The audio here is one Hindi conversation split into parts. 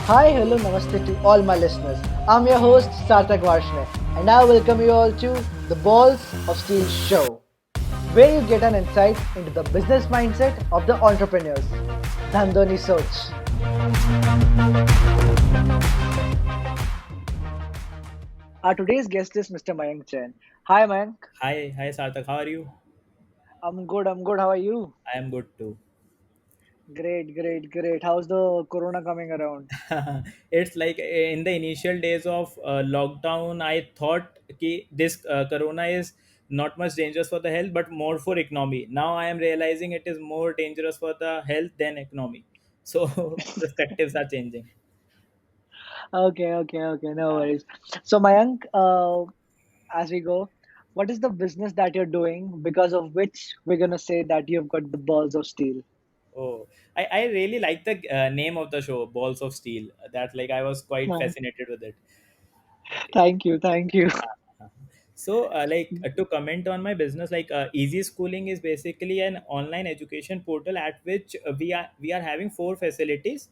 Hi, hello, namaste to all my listeners. I'm your host Sarthak Varshne, and I welcome you all to the Balls of Steel show, where you get an insight into the business mindset of the entrepreneurs. Dhandoni Soch. Our today's guest is Mr. Mayank Chen. Hi, Mayank. Hi, Sarthak. How are you? I'm good. I'm good. How are you? I am good too. Great, great, great. How's the corona coming around? It's like in the initial days of lockdown, I thought कि this corona is not much dangerous for the health, but more for economy. Now I am realizing it is more dangerous for the health than economy. So perspectives are changing. Okay, okay, okay. No worries. So, Mayank, as we go, what is the business that you're doing because of which we're gonna say that you've got the balls of steel? Oh, I really like the name of the show, Balls of Steel. That like I was quite Uh, fascinated with it. Thank you, thank you. So, to comment on my business, Easy Schooling is basically an online education portal at which we are having four facilities.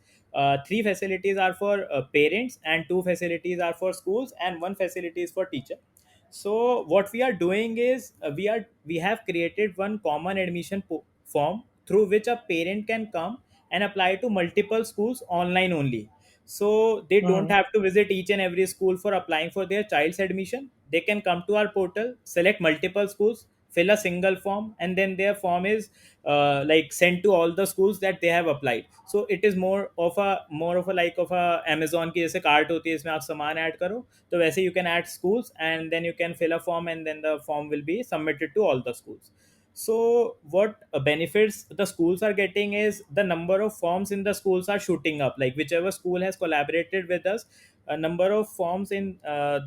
Three facilities are for parents, and two facilities are for schools, and one facility is for teacher. So, what we are doing is we have created one common admission form through which a parent can come and apply to multiple schools online only. So they don't Mhm, have to visit each and every school for applying for their child's admission. They can come to our portal, select multiple schools, fill a single form, and then their form is sent to all the schools that they have applied. So it is more of a like of a Amazon की जैसे कार्ट होती है इसमें आप सामान ऐड करो तो वैसे you can add schools and then you can fill a form and then the form will be submitted to all the schools. So what benefits the schools are getting is the number of forms in the schools are shooting up. Like whichever school has collaborated with us, a number of forms in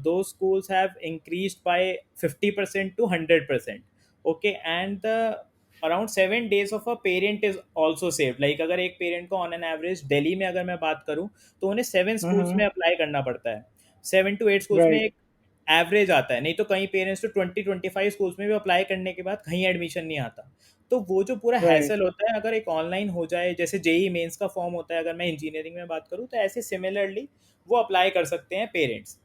those schools have increased by 50% to 100%. Okay, and the around 7 days of a parent is also saved. Like अगर एक पेरेंट को ऑन एन एवरेज दिल्ली में अगर मैं बात करूं तो उन्हें 7 स्कूल्स mhm. में अप्लाई करना पड़ता है. 7 to 8 स्कूल्स में Right. एवरेज आता है, नहीं तो कई पेरेंट्स तो 20-25 स्कूल्स में भी अप्लाई करने के बाद कहीं एडमिशन नहीं आता. तो वो जो पूरा Right. हैसल होता है अगर एक ऑनलाइन हो जाए, जैसे जेई मेंस का फॉर्म होता है, अगर मैं इंजीनियरिंग में बात करूँ तो ऐसे सिमिलरली वो अप्लाई कर सकते हैं पेरेंट्स.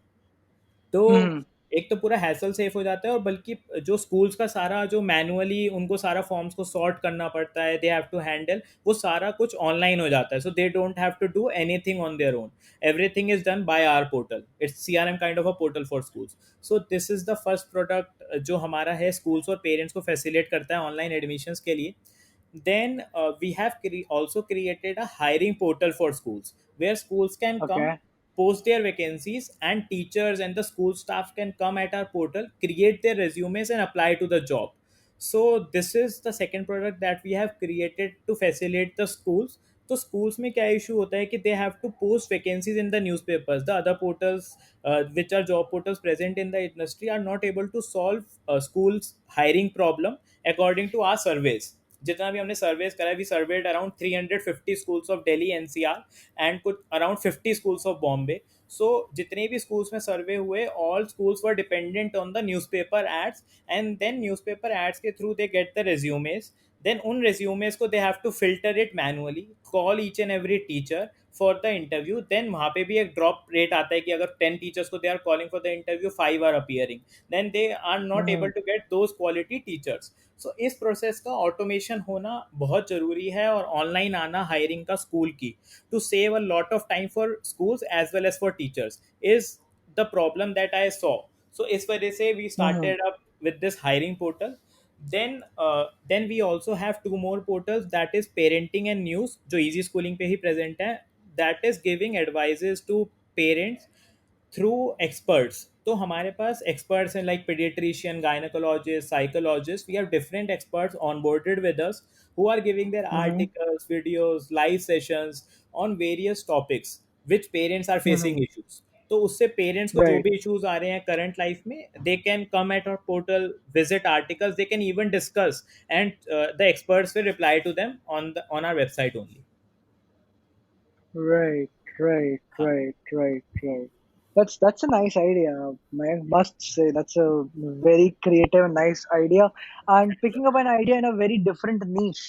तो Mhm, एक तो पूरा हैसल सेफ हो जाता है और बल्कि जो स्कूल्स का सारा जो मैनुअली उनको सारा फॉर्म्स को सॉर्ट करना पड़ता है, दे हैव टू हैंडल, वो सारा कुछ ऑनलाइन हो जाता है. So they don't have to do anything on their own. Everything is done by our portal. It's CRM kind of a portal for schools. So this is the first product जो हमारा है स्कूल्स और पेरेंट्स को फैसिलिटेट करता है ऑनलाइन एडमिशन्स के लिए. Then we have also created a hiring portal for schools where schools can come, okay. post their vacancies, and teachers and the school staff can come at our portal, create their resumes, and apply to the job. So this is the second product that we have created to facilitate the schools. तो स्कूल्स में क्या इशू होता है कि they have to post vacancies in the newspapers. The other portals which are job portals present in the industry are not able to solve schools hiring problem according to our surveys. जितना भी हमने सर्वेस करा, we surveyed around 350 schools of Delhi NCR and कुछ around 50 schools of Bombay. So जितने भी स्कूल्स में सर्वे हुए, all schools were dependent on the newspaper ads, and then newspaper ads के through they get the resumes. Then उन रेज्यूमेज को they have to filter it manually, call each and every teacher for the interview. Then वहाँ पे भी एक ड्रॉप रेट आता है कि अगर 10 टीचर्स को they are calling for the interview, 5 are appearing, then they are not able Mhm, to get those quality teachers. So इस प्रोसेस का ऑटोमेशन होना बहुत ज़रूरी है और ऑनलाइन आना हायरिंग का स्कूल की, to save a lot of time for schools as well as for teachers, is the problem that I saw. So इस वजह से we mhm. Started up with this hiring portal. Then we also have two more portals, that is parenting and news, जो easy schooling पे ही present है. That is giving advices to parents through experts. तो हमारे पास एक्सपर्ट्स हैं like paediatrician, gynaecologist, psychologist. We have different experts on boarded with us who are giving their Mhm, articles, videos, live sessions on various topics which parents are mhm. Facing issues. तो उससे पेरेंट्स को जो Right. भी इश्यूज आ रहे हैं करंट लाइफ में, they can come at our portal, visit articles, they can even discuss, and the experts will reply to them on our website only. Right, right, हाँ. right, right, right. That's a nice idea. I must say that's a very creative and nice idea, and picking up an idea in a very different niche.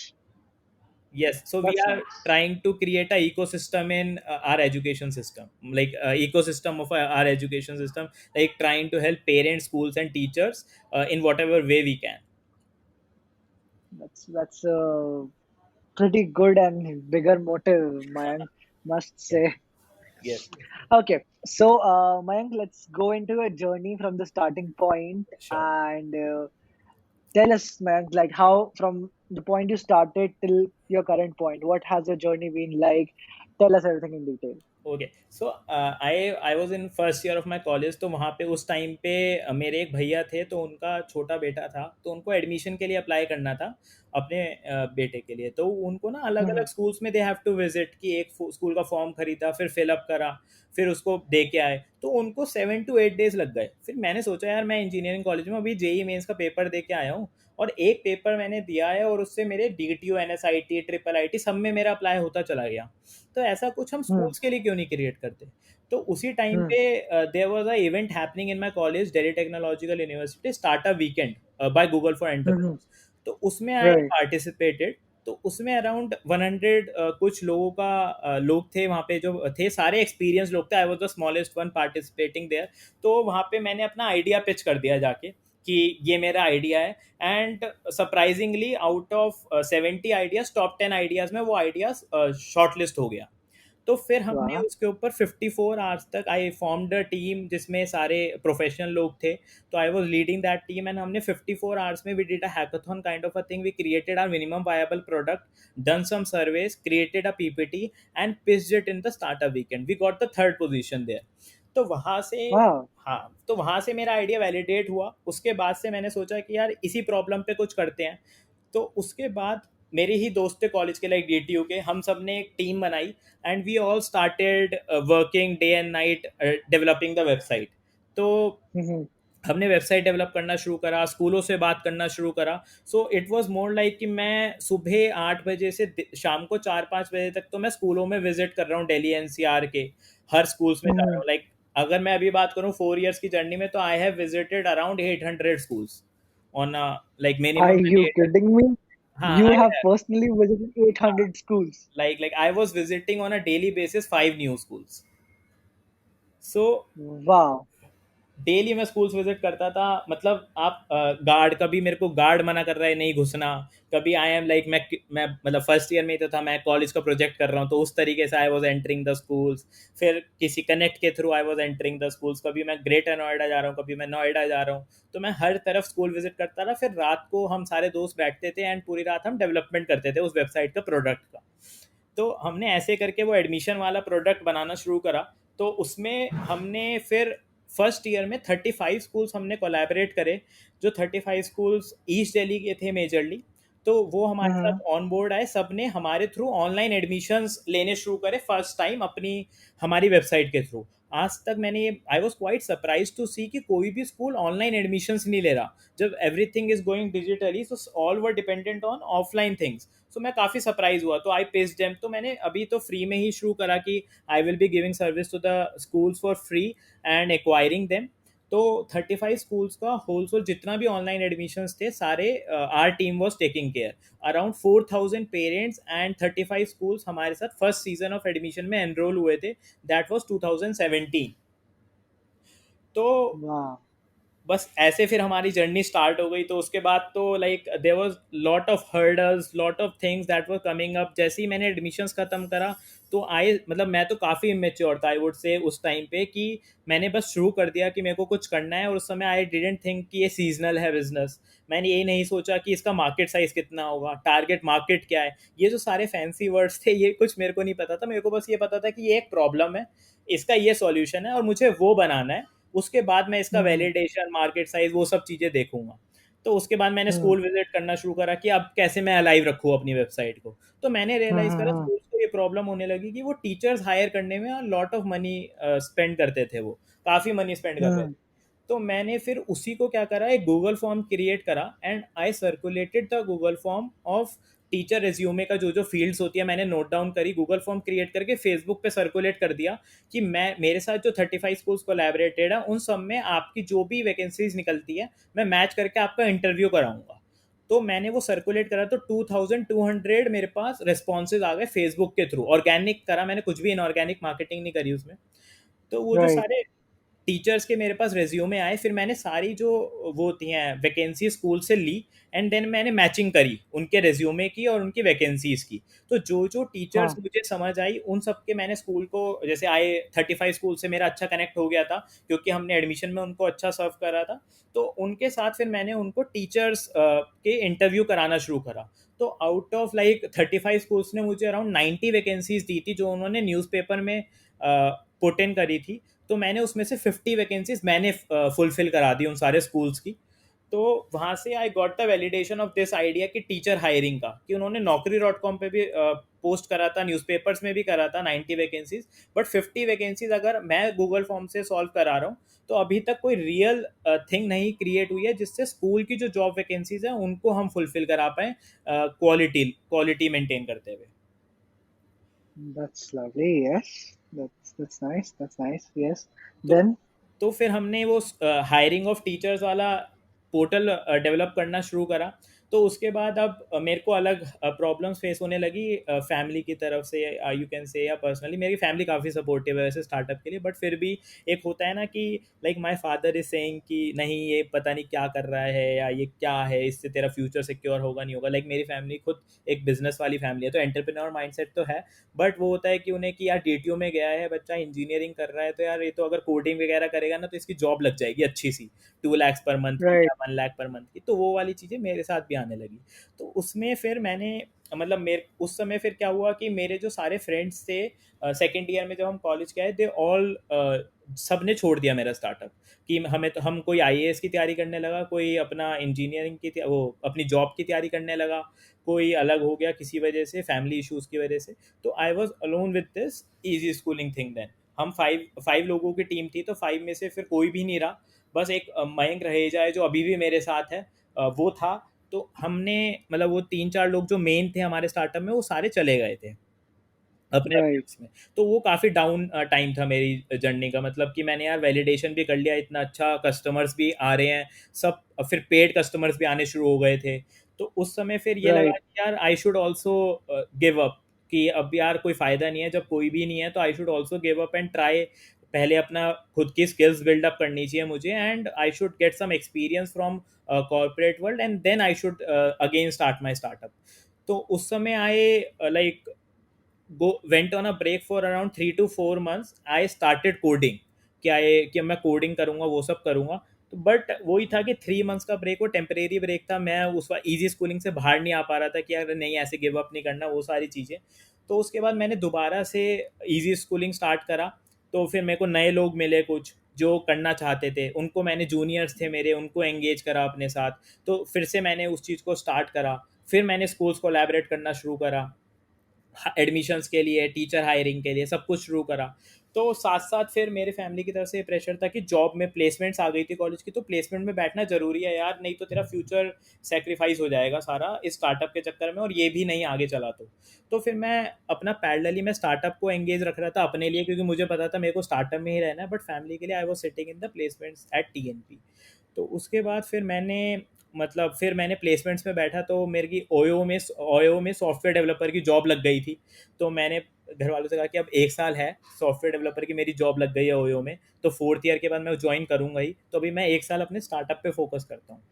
Yes, so we That's are nice. trying to create a ecosystem in our education system, like ecosystem of our education system, like trying to help parents, schools, and teachers in whatever way we can. That's a pretty good and bigger motive, Mayank, must Yes, say. yes, Okay, so Mayank, let's go into a journey from the starting point sure. and tell us, Mayank, like how from the point you started till your current point, what has your journey been like? Tell us everything in detail. Okay so I was in first year of my college, तो वहाँ पे उस टाइम पे मेरे एक भैया थे, तो उनका छोटा बेटा था, तो उनको एडमिशन के लिए अप्लाई करना था अपने बेटे के लिए। तो उनको ना अलग अलग हम्म स्कूल्स में दे हैव टू विजिट, कि एक स्कूल का फॉर्म खरीदा, फिर फिलअप करा, फिर उसको दे के आए। तो उनको 7 to 8 डेज लग गए। फिर मैंने सोचा यार मैं इंजीनियरिंग कॉलेज में अभी जेई मेंस का पेपर दे के आया हूँ, और एक पेपर मैंने दिया है और उससे मेरे D T U, N S I T, triple I T सब में मेरा अप्लाई होता चला गया। तो ऐसा कुछ हम हम्म स्कूल्स के लिए क्यों नहीं क्रिएट करते? तो उसी टाइम हम्म पे there was a event happening in my college, Delhi technological university startup weekend by Google for hmm entrepreneurs. तो उसमें आई राइट। पार्टिसिपेटेड। तो उसमें अराउंड 100 कुछ लोगों का लोग थे वहाँ पे, जो थे सारे एक्सपीरियंस लोग थे। I was the smallest one participating there. तो वहाँ पे मैंने अपना आइडिया पिच कर दिया जाके, कि ये मेरा आइडिया है। And surprisingly out of 70 ideas, top 10 ideas में वो आइडियाज शॉर्ट लिस्ट हो गया। तो फिर हमने वाह। उसके ऊपर 54 आवर्स तक, आई फॉर्म्ड अ टीम जिसमें सारे प्रोफेशनल लोग थे। तो I was leading that team, and हमने 54 आवर्स में we did a hackathon kind of a thing. We created our minimum viable product, done some surveys, created a PPT, and pitched it in the startup weekend. We got the third position there. तो वहाँ से, वाह। हाँ, तो वहाँ से मेरा आइडिया वैलिडेट हुआ। उसके बाद से मैंने सोचा कि यार इसी प्रॉब्लम पे कुछ करते हैं। तो उसके बाद मेरे ही दोस्त थे कॉलेज के, लाइक डीटीयू के, हम सब ने एक टीम बनाई, and we all started working day and night developing the website. तो हम्म हमने वेबसाइट डेवलप करना शुरू करा, स्कूलों से बात करना शुरू करा। So it was more like कि मैं सुबह 8 बजे से शाम को 4-5 बजे तक तो मैं स्कूलों में विजिट कर रहा हूँ, दिल्ली एनसीआर के हर स्कूल्स में जा रहा हम्म हूँ। लाइक अगर मैं अभी बात करूँ 4 इयर्स की जर्नी में, तो I have visited around 800 schools on a, like Are minimum maybe you 800। kidding me? हाँ, You I have have। personally visited हाँ, 800 schools. like I was visiting on a daily basis 5 new schools। So Wow. Daily मैं स्कूल्स विजिट करता था। मतलब आप गार्ड, कभी मेरे को गार्ड मना कर रहा है नहीं घुसना, कभी आई एम लाइक मैं मतलब फर्स्ट ईयर में ही तो था, मैं कॉलेज का प्रोजेक्ट कर रहा हूँ, तो उस तरीके से I was entering the schools. फिर किसी कनेक्ट के through I was entering the schools. कभी मैं ग्रेटर नोएडा जा रहा हूँ, कभी मैं नोएडा जा रहा हूँ, तो मैं हर तरफ स्कूल विजिट करता था। फिर रात को हम सारे दोस्त बैठते थे, एंड पूरी रात हम डेवलपमेंट करते थे उस वेबसाइट का, प्रोडक्ट का। तो हमने ऐसे करके वो एडमिशन वाला प्रोडक्ट बनाना शुरू करा। तो उसमें हमने फिर फर्स्ट ईयर में 35 स्कूल्स हमने कोलैबोरेट करे, जो 35 स्कूल्स ईस्ट दिल्ली के थे मेजरली। तो वो हमारे हम्म साथ ऑन बोर्ड आए, सब ने हमारे थ्रू ऑनलाइन एडमिशन्स लेने शुरू करे फर्स्ट टाइम अपनी हमारी वेबसाइट के थ्रू। आज तक मैंने ये, I was quite surprise to see कि कोई भी स्कूल ऑनलाइन एडमिशन्स नहीं ले रहा, जब everything is going digitally. So all were dependent on offline things. So मैं काफ़ी सरप्राइज हुआ, तो आई पेस डेम। तो मैंने अभी तो फ्री में ही शुरू करा कि I will be giving service to the schools for free and acquiring them. तो 35 स्कूल्स का होलसेल जितना भी ऑनलाइन एडमिशन्स थे सारे, our team was taking care. Around 4,000 parents and 35 schools हमारे साथ फर्स्ट सीजन ऑफ एडमिशन में एनरोल हुए थे। That was 2017। तो Wow. बस ऐसे फिर हमारी जर्नी स्टार्ट हो गई। तो उसके बाद तो like there was lot of hurdles, lot of things that were coming up. जैसे ही मैंने एडमिशन्स खत्म करा, तो आई मतलब मैं तो काफ़ी इमेच्योर था, आई वुड से, उस टाइम पे, कि मैंने बस शुरू कर दिया कि मेरे को कुछ करना है। और उस समय आई डिडेंट थिंक कि ये सीजनल है बिजनेस। मैंने ये नहीं सोचा कि इसका मार्केट साइज कितना होगा, टारगेट मार्केट क्या है, ये जो सारे फैंसी वर्ड्स थे ये कुछ मेरे को नहीं पता था। मेरे को बस ये पता था कि ये एक प्रॉब्लम है, इसका ये सॉल्यूशन है, और मुझे वो बनाना है। उसके बाद मैं इसका हम्म वैलिडेशन, मार्केट साइज, वो सब चीज़ें देखूंगा। तो उसके बाद मैंने हम्म स्कूल विजिट करना शुरू करा कि अब कैसे मैं अलाइव रखूँ अपनी वेबसाइट को। तो मैंने रियलाइज करा हम्म स्कूल्स को ये प्रॉब्लम होने लगी कि वो टीचर्स हायर करने में लॉट ऑफ मनी स्पेंड करते थे, वो काफ़ी मनी स्पेंड कर रहे थे। हम्म तो मैंने फिर उसी को क्या करा, एक गूगल फॉर्म क्रिएट करा, and I circulated the Google form of teacher resume का जो जो फील्ड्स होती है मैंने नोट डाउन करी, गूगल फॉर्म क्रिएट करके फेसबुक पे सर्कुलेट कर दिया कि मैं, मेरे साथ जो 35 स्कूल्स कोलैबोरेटेड है उन सब में आपकी जो भी वैकेंसीज निकलती है मैं मैच करके आपका इंटरव्यू कराऊंगा। तो मैंने वो सर्कुलेट करा तो 2200 मेरे पास रिस्पॉन्सेज आ गए फेसबुक के थ्रू। ऑर्गेनिक करा मैंने, कुछ भी इनऑर्गेनिक मार्केटिंग नहीं करी उसमें। तो वो जो Right. सारे टीचर्स के मेरे पास रेज्यूमे आए, फिर मैंने सारी जो वो होती हैं वैकेंसी स्कूल से ली, एंड देन मैंने मैचिंग करी उनके रेज्यूमे की और उनकी वैकेंसीज की। तो जो जो टीचर्स हाँ. मुझे समझ आई उन सब के मैंने स्कूल को, जैसे आए 35 स्कूल से मेरा अच्छा कनेक्ट हो गया था, क्योंकि हमने एडमिशन में उनको अच्छा सर्व करा था। तो उनके साथ फिर मैंने उनको टीचर्स के इंटरव्यू कराना शुरू करा। तो आउट ऑफ लाइक 35 स्कूल्स ने मुझे अराउंड 90 वैकेंसीज दी थी, जो उन्होंने न्यूज़पेपर में पुट इन करी थी। तो मैंने उसमें से 50 वैकेंसीज मैंने फुलफिल करा दी उन सारे स्कूल्स की। तो वहाँ से I got the validation of this idea कि टीचर हायरिंग का, कि उन्होंने naukri.com पे भी पोस्ट करा था, न्यूज़पेपर्स में भी करा था 90 वैकेंसीज, बट 50 वैकेंसीज अगर मैं गूगल फॉर्म से सॉल्व करा रहा हूँ, तो अभी तक कोई रियल थिंग नहीं क्रिएट हुई है जिससे स्कूल की जो जॉब वैकेंसीज हैं उनको हम फुलफिल करा पाएँ क्वालिटी क्वालिटी मेंटेन करते हुए। That's lovely. Yes. That's nice. That's nice. Yes. तो Then. तो फिर हमने वो हायरिंग ऑफ टीचर्स वाला पोर्टल डेवलप करना शुरू करा। तो उसके बाद अब मेरे को अलग प्रॉब्लम्स फेस होने लगी फैमिली की तरफ से, यू कैन से, या पर्सनली मेरी फैमिली काफ़ी सपोर्टिव है वैसे स्टार्टअप के लिए, बट फिर भी एक होता है ना कि like my father is saying कि नहीं ये पता नहीं क्या कर रहा है, या ये क्या है, इससे तेरा फ्यूचर सिक्योर होगा नहीं होगा। लाइक मेरी फैमिली खुद एक बिजनेस वाली फैमिली है, तो एंटरप्रेन्योर माइंडसेट तो है, बट वो होता है कि उन्हें कि यार डीटीओ में गया है बच्चा, इंजीनियरिंग कर रहा है, तो यार ये तो अगर कोडिंग वगैरह करेगा ना तो इसकी जॉब लग जाएगी अच्छी सी, 2 लाख पर मंथ की Right. या 1 लाख पर मंथ की। तो वो वाली चीज़ें मेरे साथ भी आने लगी। तो उसमें फिर मैंने, मतलब मेरे उस समय फिर क्या हुआ कि मेरे जो सारे फ्रेंड्स थे सेकेंड ईयर में जब हम कॉलेज के आए, दे ऑल सब ने छोड़ दिया मेरा स्टार्टअप। कि हमें तो, हम कोई आईएएस की तैयारी करने लगा, कोई अपना इंजीनियरिंग की वो अपनी जॉब की तैयारी करने लगा, कोई अलग हो गया किसी वजह से, फैमिली इश्यूज़ की वजह से। तो I was alone with this easy schooling thing then. हम फाइव फाइव लोगों की टीम थी, तो फाइव में से फिर कोई भी नहीं रहा, बस एक मयंक रहेजा है जो अभी भी मेरे साथ है, वो था। तो हमने, मतलब वो 3-4 लोग जो मेन थे हमारे स्टार्टअप में, वो सारे चले गए थे अपने अपने Right. उसमें। तो वो काफ़ी डाउन टाइम था मेरी जर्नी का, मतलब कि मैंने यार वैलिडेशन भी कर लिया, इतना अच्छा कस्टमर्स भी आ रहे हैं सब, फिर पेड कस्टमर्स भी आने शुरू हो गए थे। तो उस समय फिर ये लगा Right. कि यार आई शुड ऑल्सो गिव अप, कि अब यार कोई फ़ायदा नहीं है जब कोई भी नहीं है, तो I should also give up and try. पहले अपना खुद की स्किल्स बिल्डअप करनी चाहिए मुझे, and I should get some experience from corporate world, and then I should again start my startup. तो उस समय I like go went on a break for around 3 to 4 months. I started coding, क्या ये कि मैं कोडिंग करूँगा वो सब करूँगा। तो बट वही था कि 3 मंथ्स का ब्रेक, वो टेम्परेरी ब्रेक था, मैं उस वक्त ईजी स्कूलिंग से बाहर नहीं आ पा रहा था कि यार नहीं ऐसे गिव अप नहीं करना, वो सारी चीज़ें। तो उसके बाद मैंने दोबारा से ईजी स्कूलिंग स्टार्ट करा। तो फिर मेरे को नए लोग मिले कुछ जो करना चाहते थे, उनको मैंने, जूनियर्स थे मेरे, उनको एंगेज करा अपने साथ। तो फिर से मैंने उस चीज़ को स्टार्ट करा। फिर मैंने स्कूल्स कोलैबोरेट करना शुरू करा, एडमिशन्स के लिए, टीचर हायरिंग के लिए, सब कुछ शुरू करा। तो साथ साथ फिर मेरे फैमिली की तरफ से प्रेशर था कि जॉब में प्लेसमेंट्स आ गई थी कॉलेज की, तो प्लेसमेंट में बैठना ज़रूरी है यार, नहीं तो तेरा फ्यूचर सेक्रीफाइस हो जाएगा सारा इस स्टार्टअप के चक्कर में, और ये भी नहीं आगे चला तो फिर मैं अपना पैरेलली मैं स्टार्टअप को एंगेज रख रहा था अपने लिए, क्योंकि मुझे पता था मेरे को स्टार्टअप में ही रहना है, बट फैमिली के लिए I was sitting in the placements at TNP. तो उसके बाद फिर मैंने, मतलब फिर मैंने प्लेसमेंट्स में बैठा, तो मेरे की ओयो में सॉफ्टवेयर डेवलपर की जॉब लग गई थी। तो मैंने घर वालों से कहा कि अब 1 साल है, सॉफ्टवेयर डेवलपर की मेरी जॉब लग गई है ओयो में, तो फोर्थ ईयर के बाद मैं ज्वाइन करूँगा ही, तो अभी मैं 1 साल अपने स्टार्टअप पे फोकस करता हूँ।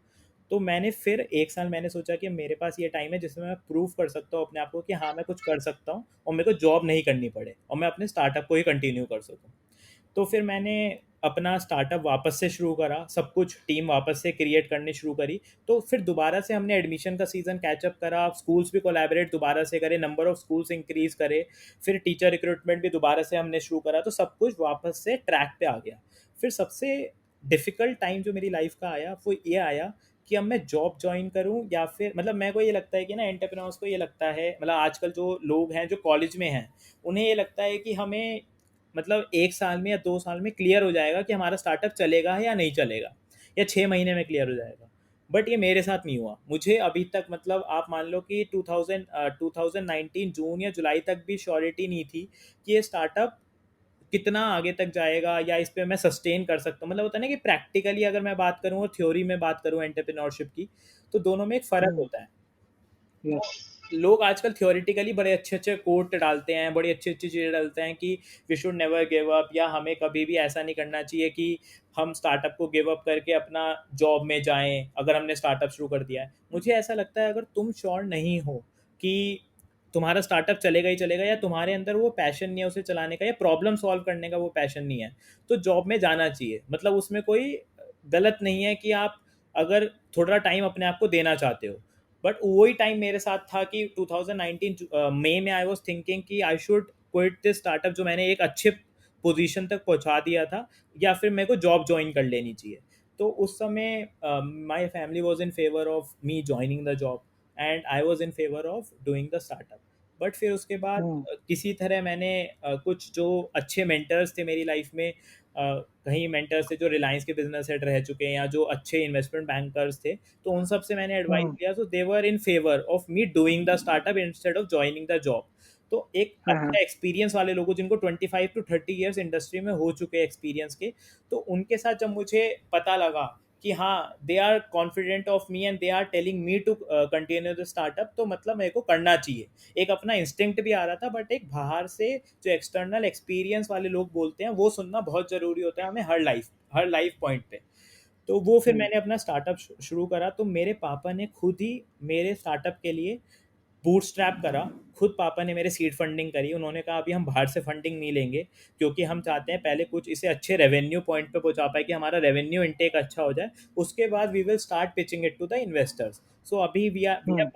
तो मैंने फिर 1 साल मैंने सोचा कि मेरे पास ये टाइम है जिसमें मैं प्रूव कर सकता हूँ अपने आप को कि हाँ मैं कुछ कर सकता हूँ, और मेरे को जॉब नहीं करनी पड़े, और मैं अपने स्टार्टअप को ही कंटिन्यू कर सकूँ। तो फिर मैंने अपना स्टार्टअप वापस से शुरू करा, सब कुछ टीम वापस से क्रिएट करनी शुरू करी। तो फिर दोबारा से हमने एडमिशन का सीज़न कैचअप करा, स्कूल्स भी कोलैबोरेट दोबारा से करे, नंबर ऑफ़ स्कूल्स इंक्रीज़ करे, फिर टीचर रिक्रूटमेंट भी दोबारा से हमने शुरू करा, तो सब कुछ वापस से ट्रैक पे आ गया। फिर सबसे डिफ़िकल्ट टाइम जो मेरी लाइफ़ का आया वो ये आया कि अब मैं जॉब जॉइन करूँ, या फिर, मतलब मेरे को ये लगता है कि ना, एंटरप्रेन्योर्स को ये लगता है, मतलब आजकल जो लोग हैं जो कॉलेज में हैं, उन्हें ये लगता है कि हमें, मतलब 1 साल में या 2 साल में क्लियर हो जाएगा कि हमारा स्टार्टअप चलेगा है या नहीं चलेगा, या 6 महीने में क्लियर हो जाएगा। बट ये मेरे साथ नहीं हुआ, मुझे अभी तक, मतलब आप मान लो कि 2019 जून या जुलाई तक भी श्योरिटी नहीं थी कि ये स्टार्टअप कितना आगे तक जाएगा या इस पे मैं सस्टेन कर सकता हूँ। मतलब होता है ना कि प्रैक्टिकली अगर मैं बात करूँ और थ्योरी में बात करूँ एंटरप्रेन्योरशिप की, तो दोनों में एक फ़र्क Hmm. होता है। Yes. तो लोग आजकल थ्योरेटिकली बड़े अच्छे अच्छे कोट डालते हैं, बड़ी अच्छी अच्छी चीज़ें डालते हैं कि we should never give up, या हमें कभी भी ऐसा नहीं करना चाहिए कि हम स्टार्टअप को गिव अप करके अपना जॉब में जाएं अगर हमने स्टार्टअप शुरू कर दिया है। मुझे ऐसा लगता है अगर तुम श्योर नहीं हो कि तुम्हारा स्टार्टअप चलेगा ही चलेगा, या तुम्हारे अंदर वो पैशन नहीं है उसे चलाने का, या प्रॉब्लम सॉल्व करने का वो पैशन नहीं है, तो जॉब में जाना चाहिए। मतलब उसमें कोई गलत नहीं है कि आप अगर थोड़ा टाइम अपने आप को देना चाहते हो। बट वही टाइम मेरे साथ था कि 2019 मई में आई वाज थिंकिंग कि I should quit this startup जो मैंने एक अच्छे पोजीशन तक पहुंचा दिया था, या फिर मेरे को जॉब ज्वाइन कर लेनी चाहिए। तो उस समय my family was in favour of me joining the job, and I was in favour of doing the startup. But फिर उसके बाद Hmm. किसी तरह मैंने कुछ जो अच्छे मेंटर्स थे मेरी लाइफ में, कहीं मेंटर्स थे जो रिलायंस के बिजनेस हेड रह चुके हैं या जो अच्छे इन्वेस्टमेंट बैंकर्स थे, तो उन सब से मैंने एडवाइस Hmm. लिया, तो they were in favour of me doing the startup instead of joining the job. तो एक Uh-huh. अच्छा एक्सपीरियंस वाले लोगों जिनको 25 to 30 ईयर्स इंडस्ट्री में हो चुके हैं एक्सपीरियंस के, तो उनके साथ जब मुझे पता लगा कि हाँ they are confident of me and they are telling me to continue the startup, तो मतलब मेरे को करना चाहिए। एक अपना इंस्टिंक्ट भी आ रहा था, बट एक बाहर से जो एक्सटर्नल एक्सपीरियंस वाले लोग बोलते हैं वो सुनना बहुत ज़रूरी होता है हमें हर लाइफ पॉइंट पे। तो वो फिर Hmm. मैंने अपना स्टार्टअप शुरू करा। तो मेरे पापा ने खुद ही मेरे स्टार्टअप के लिए बूटस्ट्रैप करा। खुद पापा ने मेरे सीड फंडिंग करी। उन्होंने कहा अभी हम बाहर से फंडिंग नहीं लेंगे, क्योंकि हम चाहते हैं पहले कुछ इसे अच्छे रेवेन्यू पॉइंट पे पहुंचा पाए कि हमारा रेवेन्यू इनटेक अच्छा हो जाए, उसके बाद we will start pitching it to the investors. So अभी we are Hmm.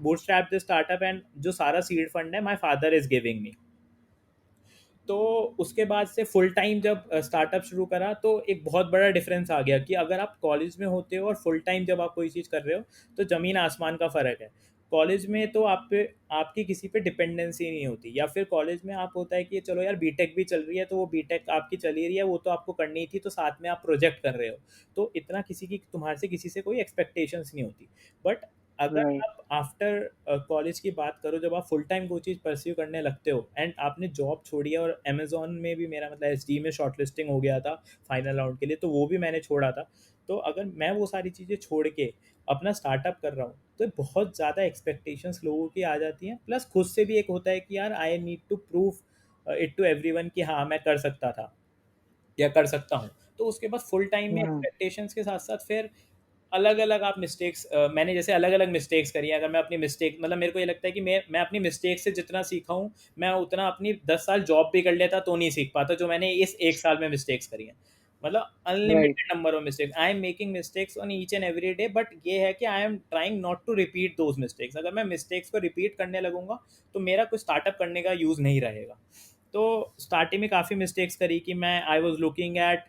Bootstrap the startup, and जो सारा सीड फंड है my father is giving me. तो उसके बाद से फुल टाइम जब स्टार्टअप शुरू करा, तो एक बहुत बड़ा डिफरेंस आ गया कि अगर आप कॉलेज में होते हो और फुल टाइम जब आप कोई चीज़ कर रहे हो, तो ज़मीन आसमान का फ़र्क है। कॉलेज में तो आप पे आपकी किसी पे डिपेंडेंसी नहीं होती, या फिर कॉलेज में आप होता है कि चलो यार बीटेक भी चल रही है, तो वो बीटेक आपकी चल ही रही है, वो तो आपको करनी ही थी, तो साथ में आप प्रोजेक्ट कर रहे हो, तो इतना किसी की तुम्हारे से किसी से कोई एक्सपेक्टेशंस नहीं होती। बट अगर Right. आप आफ्टर कॉलेज की बात करो, जब आप फुल टाइम कोई चीज़ परस्यू करने लगते हो एंड आपने जॉब छोड़ी है, और अमेजोन में भी मेरा मतलब एच डी में शॉर्टलिस्टिंग हो गया था फाइनल राउंड के लिए, तो वो भी मैंने छोड़ा था। तो अगर मैं वो सारी चीज़ें छोड़ के अपना स्टार्टअप कर रहा हूँ, तो बहुत ज़्यादा एक्सपेक्टेशंस लोगों की आ जाती हैं, प्लस खुद से भी एक होता है कि यार I need to prove it to everyone कि हाँ मैं कर सकता था या कर सकता हूँ। तो उसके बाद फुल टाइम में Hmm. एक्सपेक्टेशंस के साथ साथ फिर अलग अलग आप मिस्टेक्स, मैंने जैसे अलग अलग मिस्टेक्स करी हैं। अगर मैं अपनी मिस्टेक मतलब मेरे को ये लगता है कि मैं अपनी मिस्टेक से जितना सीखा हूँ, मैं उतना अपनी 10 साल जॉब भी कर लेता तो नहीं सीख पाता जो मैंने इस 1 साल में मिस्टेक्स करी हैं। मतलब Right. Unlimited number of mistakes, I am making mistakes on each and every day, but ये है कि I am trying not to repeat those mistakes. अगर मैं मिस्टेक्स को रिपीट करने लगूंगा, तो मेरा कोई स्टार्टअप करने का यूज़ नहीं रहेगा। तो स्टार्टिंग में काफ़ी मिस्टेक्स करी कि मैं आई वॉज लुकिंग एट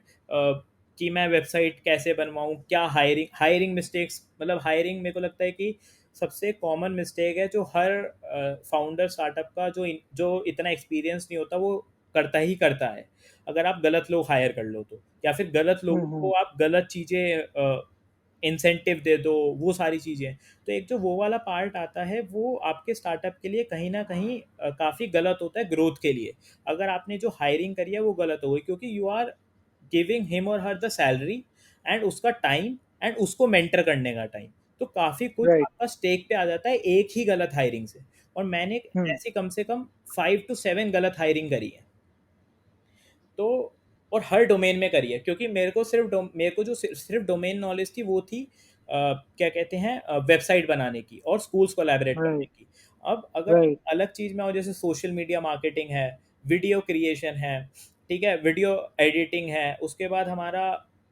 कि मैं वेबसाइट कैसे बनवाऊँ, क्या हायरिंग हायरिंग मिस्टेक्स, मतलब हायरिंग मेरे को लगता है कि सबसे कॉमन मिस्टेक है जो हर फाउंडर स्टार्टअप का जो इतना एक्सपीरियंस नहीं होता वो करता ही करता है। अगर आप गलत लोग हायर कर लो तो, या फिर गलत लोगों Hmm. को आप गलत चीज़ें इंसेंटिव दे दो, वो सारी चीज़ें। तो एक जो वो वाला पार्ट आता है, वो आपके स्टार्टअप के लिए कहीं ना कहीं काफ़ी गलत होता है ग्रोथ के लिए। अगर आपने जो हायरिंग करी है वो गलत हो गई, क्योंकि यू आर गिविंग हिम और हर द सैलरी एंड उसका टाइम एंड उसको मेंटर करने का टाइम, तो काफ़ी कुछ Right. आपका स्टेक पे आ जाता है एक ही गलत हायरिंग से। और मैंने Hmm. ऐसी कम से कम 5 to 7 गलत हायरिंग करी है। तो और हर डोमेन में करी है, क्योंकि मेरे को जो सिर्फ डोमेन नॉलेज थी वो थी क्या कहते हैं वेबसाइट बनाने की और स्कूल्स कोलैबोरेट करने Right. की। अब अगर Right. अलग चीज़ में आओ, जैसे सोशल मीडिया मार्केटिंग है, वीडियो क्रिएशन है, ठीक है, वीडियो एडिटिंग है, उसके बाद हमारा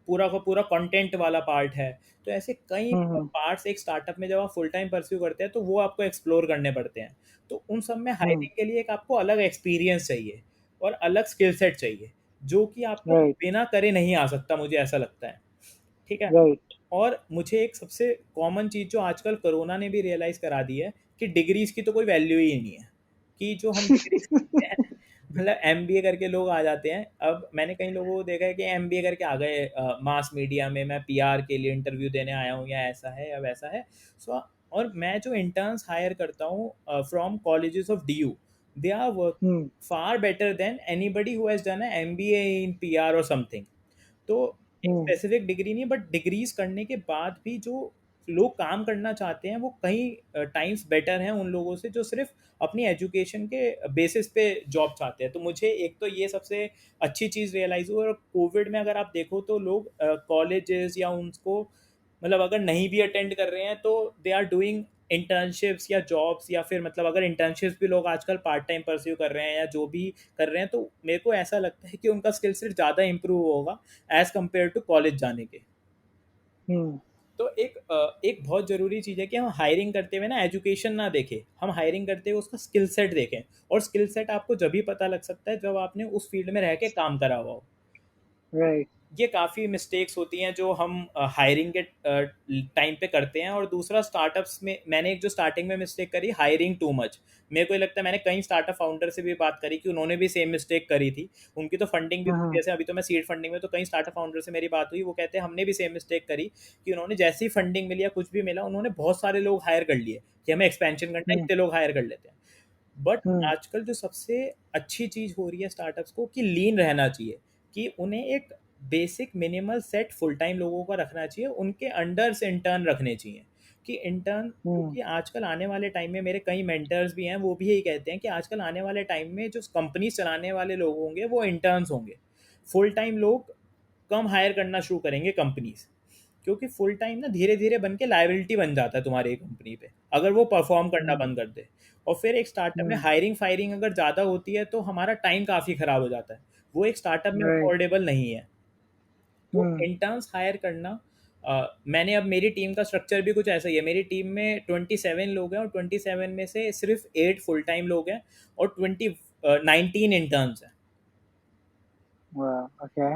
पूरा का पूरा कंटेंट वाला पार्ट है। तो ऐसे कई Hmm. पार्ट्स एक स्टार्टअप में जब आप फुल टाइम परस्यू करते हैं, तो वो आपको एक्सप्लोर करने पड़ते हैं। तो उन सब में Hmm. हायरिंग के लिए एक आपको अलग एक्सपीरियंस चाहिए और अलग स्किल सेट चाहिए, जो कि आपको Right. बिना करे नहीं आ सकता, मुझे ऐसा लगता है। ठीक है। Right. और मुझे एक सबसे कॉमन चीज़ जो आजकल कोरोना ने भी रियलाइज़ करा दी है, कि डिग्रीज़ की तो कोई वैल्यू ही नहीं है। कि जो हम डिग्रीज़ करते हैं, मतलब एमबीए करके लोग आ जाते हैं। अब मैंने कई लोगों को देखा है कि एमबीए करके आ गए मास मीडिया में, मैं पीआर के लिए इंटरव्यू देने आया हूँ, या ऐसा है या वैसा है। सो और मैं जो इंटर्न्स हायर करता हूँ from colleges of DU, they are work Hmm. far better than anybody who has done an MBA in PR or something. तो एक Hmm. स्पेसिफिक डिग्री नहीं, बट डिग्रीज करने के बाद भी जो लोग काम करना चाहते हैं वो कई टाइम्स बेटर हैं उन लोगों से जो सिर्फ अपनी एजुकेशन के बेसिस पे जॉब चाहते हैं। तो मुझे एक तो ये सबसे अच्छी चीज़ रियलाइज़ हुई। और कोविड में अगर आप देखो तो लोग कॉलेजेस या उनको मतलब अगर नहीं भी अटेंड कर रहे हैं तो दे आर डूइंग इंटर्नशिप्स या जॉब्स, या फिर मतलब अगर इंटर्नशिप्स भी लोग आजकल पार्ट टाइम परस्यू कर रहे हैं या जो भी कर रहे हैं, तो मेरे को ऐसा लगता है कि उनका स्किल सेट ज़्यादा इंप्रूव होगा एज कम्पेयर टू कॉलेज जाने के। Hmm. तो एक बहुत ज़रूरी चीज़ है कि हम हायरिंग करते हुए ना एजुकेशन ना देखें, हम हायरिंग करते हुए उसका स्किल सेट देखें। और स्किल सेट आपको जब भी पता लग सकता है जब आपने उस फील्ड में रह के काम करा हुआ हो। Right. ये काफ़ी मिस्टेक्स होती हैं जो हम हायरिंग के टाइम पे करते हैं। और दूसरा, स्टार्टअप्स में मैंने एक जो स्टार्टिंग में मिस्टेक करी, हायरिंग टू मच। मेरे को ये लगता है मैंने कई स्टार्टअप फाउंडर से भी बात करी कि उन्होंने भी सेम मिस्टेक करी थी। उनकी तो फंडिंग भी Hmm. जैसे अभी तो मैं सीड फंडिंग में, तो कई स्टार्टअप फाउंडर से मेरी बात हुई, वो कहते हैं हमने भी सेम मिस्टेक करी कि उन्होंने जैसी फंडिंग मिली या कुछ भी मिला उन्होंने बहुत सारे लोग हायर कर लिए कि हमें एक्सपेंशन करना है, Hmm. इतने लोग हायर कर लेते हैं। But Hmm. आजकल जो सबसे अच्छी चीज़ हो रही है स्टार्टअप्स को कि लीन रहना चाहिए, कि उन्हें एक basic minimal set full time लोगों का रखना चाहिए, उनके अंडर से इंटर्न रखने चाहिए कि इंटर्न। Hmm. क्योंकि आजकल आने वाले टाइम में मेरे कई मेंटर्स भी हैं, वो भी यही कहते हैं कि आजकल आने वाले टाइम में जो कंपनी चलाने वाले लोग होंगे वो इंटर्न्स होंगे। फुल टाइम लोग कम हायर करना शुरू करेंगे कंपनीज, क्योंकि फुल टाइम ना धीरे धीरे बन के लाइबिलिटी बन जाता है तुम्हारी कंपनी पे अगर वो परफॉर्म करना Hmm. बंद कर दे। और फिर एक स्टार्टअप में Hmm. हायरिंग फायरिंग अगर ज़्यादा होती है तो हमारा टाइम काफ़ी ख़राब हो जाता है, वो एक स्टार्टअप में Right. अफोर्डेबल नहीं है। तो Hmm. इंटर्न्स हायर करना, मैंने अब मेरी टीम का स्ट्रक्चर भी कुछ ऐसा ही है। मेरी टीम में 27 लोग हैं और 27 में से सिर्फ 8 फुल टाइम लोग हैं और 19 इंटर्न्स हैं। Wow. Okay.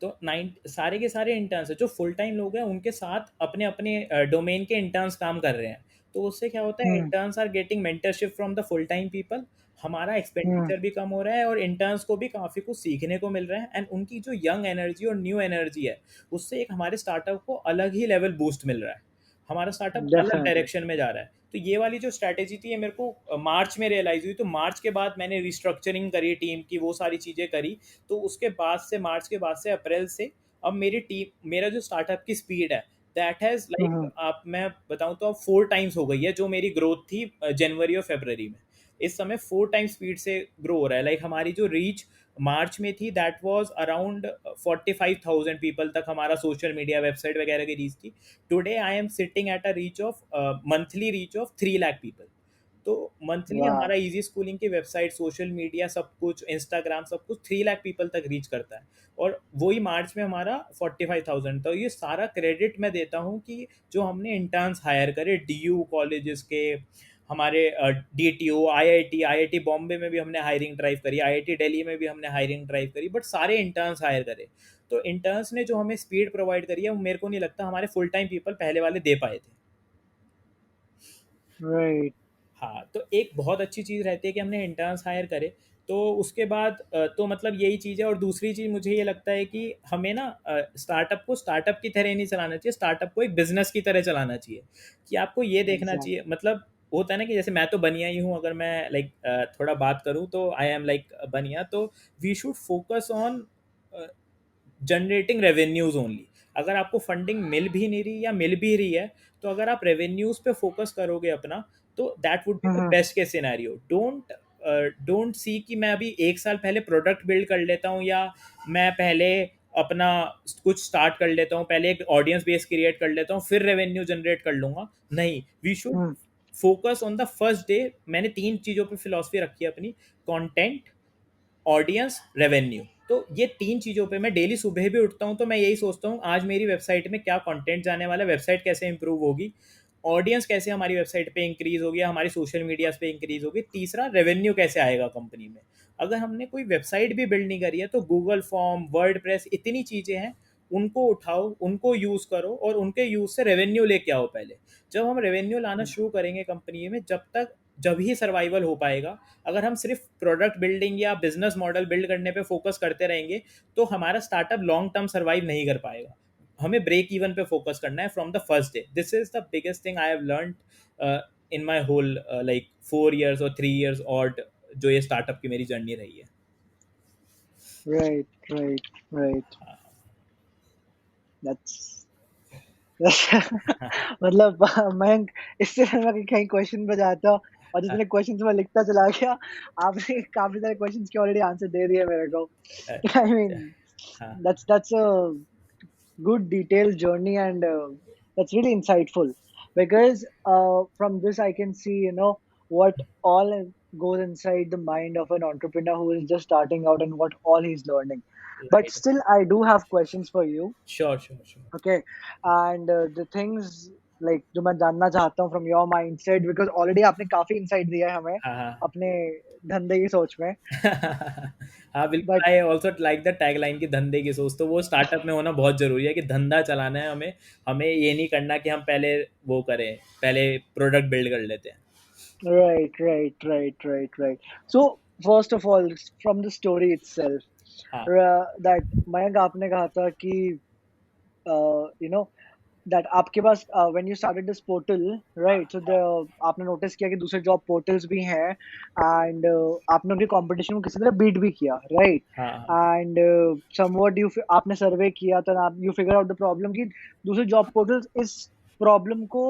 तो नाइन सारे के सारे इंटर्न्स हैं जो फुल टाइम लोग हैं, उनके साथ अपने अपने डोमेन के इंटर्न्स काम कर रहे हैं। तो उससे क्या होता है, Hmm. Interns are getting mentorship from the full time people, हमारा Hmm. एक्सपेंडिचर भी कम हो रहा है और इंटर्न्स को भी काफ़ी कुछ सीखने को मिल रहा है। एंड उनकी जो यंग एनर्जी और न्यू एनर्जी है, उससे एक हमारे स्टार्टअप को अलग ही लेवल बूस्ट मिल रहा है, हमारा स्टार्टअप अलग Definitely. डायरेक्शन में जा रहा है। तो ये वाली जो स्ट्रैटेजी थी ये मेरे को मार्च में रियलाइज हुई। तो मार्च के बाद मैंने रिस्ट्रक्चरिंग करी टीम की, वो सारी चीज़ें करी। तो उसके बाद से मार्च के बाद से अप्रैल से अब मेरी टीम, मेरा जो स्टार्टअप की स्पीड है दैट हैज़ लाइक, Hmm. आप मैं बताऊं तो अब 4 टाइम्स हो गई है जो मेरी ग्रोथ थी जनवरी और फरवरी में। इस समय 4 टाइम स्पीड से ग्रो हो रहा है। लाइक हमारी जो रीच मार्च में थी दैट वाज अराउंड 45,000 पीपल तक हमारा सोशल मीडिया वेबसाइट वगैरह की रीच थी। Today I am sitting at a reach of monthly reach of 3 lakh people. तो मंथली Wow. हमारा इजी स्कूलिंग की वेबसाइट, सोशल मीडिया, सब कुछ, इंस्टाग्राम, सब कुछ 3 लाख पीपल तक रीच करता है। और वही मार्च में हमारा 45,000। तो ये सारा क्रेडिट मैं देता हूँ कि जो हमने इंटर्न्स हायर करे डी यू कॉलेजेस के, हमारे D T O, I I T Bombay में भी हमने हायरिंग ड्राइव करी, आई आई टी दिल्ली में भी हमने हायरिंग ड्राइव करी, बट सारे इंटर्न्स हायर करे। तो इंटर्न्स ने जो हमें स्पीड प्रोवाइड करी है वो मेरे को नहीं लगता हमारे फुल टाइम पीपल पहले वाले दे पाए थे। Right. हाँ, तो एक बहुत अच्छी चीज़ रहती है कि हमने इंटर्न्स हायर करे। तो उसके बाद तो मतलब यही चीज़ है। और दूसरी चीज़ मुझे ये लगता है कि हमें ना स्टार्टअप को स्टार्टअप की तरह नहीं चलाना चाहिए, स्टार्टअप को एक बिजनेस की तरह चलाना चाहिए। कि आपको ये देखना Exactly. चाहिए, मतलब होता है ना कि जैसे मैं तो बनिया ही हूँ, अगर मैं लाइक थोड़ा बात करूँ तो आई एम लाइक बनिया। तो we should focus on generating revenues only. अगर आपको फंडिंग मिल भी नहीं रही या मिल भी रही है, तो अगर आप रेवेन्यूज पे फोकस करोगे अपना, तो that would be the Hmm. Best case scenario. Don't see कि मैं अभी 1 साल पहले प्रोडक्ट बिल्ड कर लेता हूँ, या मैं पहले अपना कुछ स्टार्ट कर लेता हूँ, पहले एक ऑडियंस बेस क्रिएट कर लेता हूँ फिर रेवेन्यू जनरेट कर लूंगा। नहीं, we should Hmm. Focus on the first day. मैंने 3 चीज़ों पे फिलॉसफी रखी है अपनी: कंटेंट, ऑडियंस, रेवेन्यू। तो ये 3 चीज़ों पे मैं डेली सुबह भी उठता हूँ तो मैं यही सोचता हूँ आज मेरी वेबसाइट में क्या कंटेंट जाने वाला है, वेबसाइट कैसे इंप्रूव होगी, ऑडियंस कैसे हमारी वेबसाइट पे इंक्रीज होगी, हमारी सोशल मीडिया पे इंक्रीज होगी, तीसरा रेवेन्यू कैसे आएगा कंपनी में। अगर हमने कोई वेबसाइट भी बिल्ड नहीं करी है तो गूगल फॉर्म, वर्ड प्रेस, इतनी चीज़ें हैं, उनको उठाओ, उनको यूज़ करो और उनके यूज़ से रेवेन्यू लेके आओ पहले। जब हम रेवेन्यू लाना शुरू करेंगे कंपनी में, जब ही सर्वाइवल हो पाएगा। अगर हम सिर्फ प्रोडक्ट बिल्डिंग या बिजनेस मॉडल बिल्ड करने पे फोकस करते रहेंगे तो हमारा स्टार्टअप लॉन्ग टर्म सर्वाइव नहीं कर पाएगा। हमें ब्रेक इवन पे फोकस करना है from the first day. This is the biggest thing I have learned in my whole like 4 years और 3 years और जो ये स्टार्टअप की मेरी जर्नी रही है। Right, right, right. That's मतलब मयंक, इससे मैं कहीं क्वेश्चन पे जाता और हाँ, जितने क्वेश्चंस मैं लिखता चला गया, आपने काफी सारे क्वेश्चंस के ऑलरेडी आंसर दे दिए मेरे को। आई मीन हाँ, that's a good detailed journey, and that's really insightful, because from this I can see, what all goes inside the mind of an entrepreneur who is just starting out, and what all he's learning. But right, still, I do have questions for you. Sure sure sure. Okay, and the things like जो मैं जानना चाहता हूँ from your mindset, because already आपने काफी insight दिया है हमें हाँ, हाँ। अपने धंधे की सोच में। हाँ, बिल्कुल, But I also like the tagline की धंधे की सोच, तो वो स्टार्टअप में होना बहुत ज़रूरी है कि धंधा चलाना है हमें। हमें ये नहीं करना कि हम पहले वो करें, पहले प्रोडक्ट बिल्ड कर लेते हैं। right, right, right, right, right. So first of all, from the story itself, हाँ, that Mayank आपने कहा था कि you know that आपके पास when you started this portal, right? So the आपने notice किया कि दूसरे job portals भी हैं, and आपने उनके competition को किसी तरह beat भी किया, right? हाँ, हाँ, And somewhat आपने survey किया, तो you figure out the problem कि दूसरे job portals इस problem को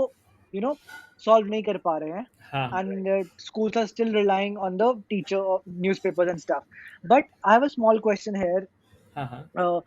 solve नहीं कर पा रहे हैं, हाँ, हाँ, and schools are still relying on the teacher newspapers and stuff. But I have a small question here, हाँ, हाँ, uh,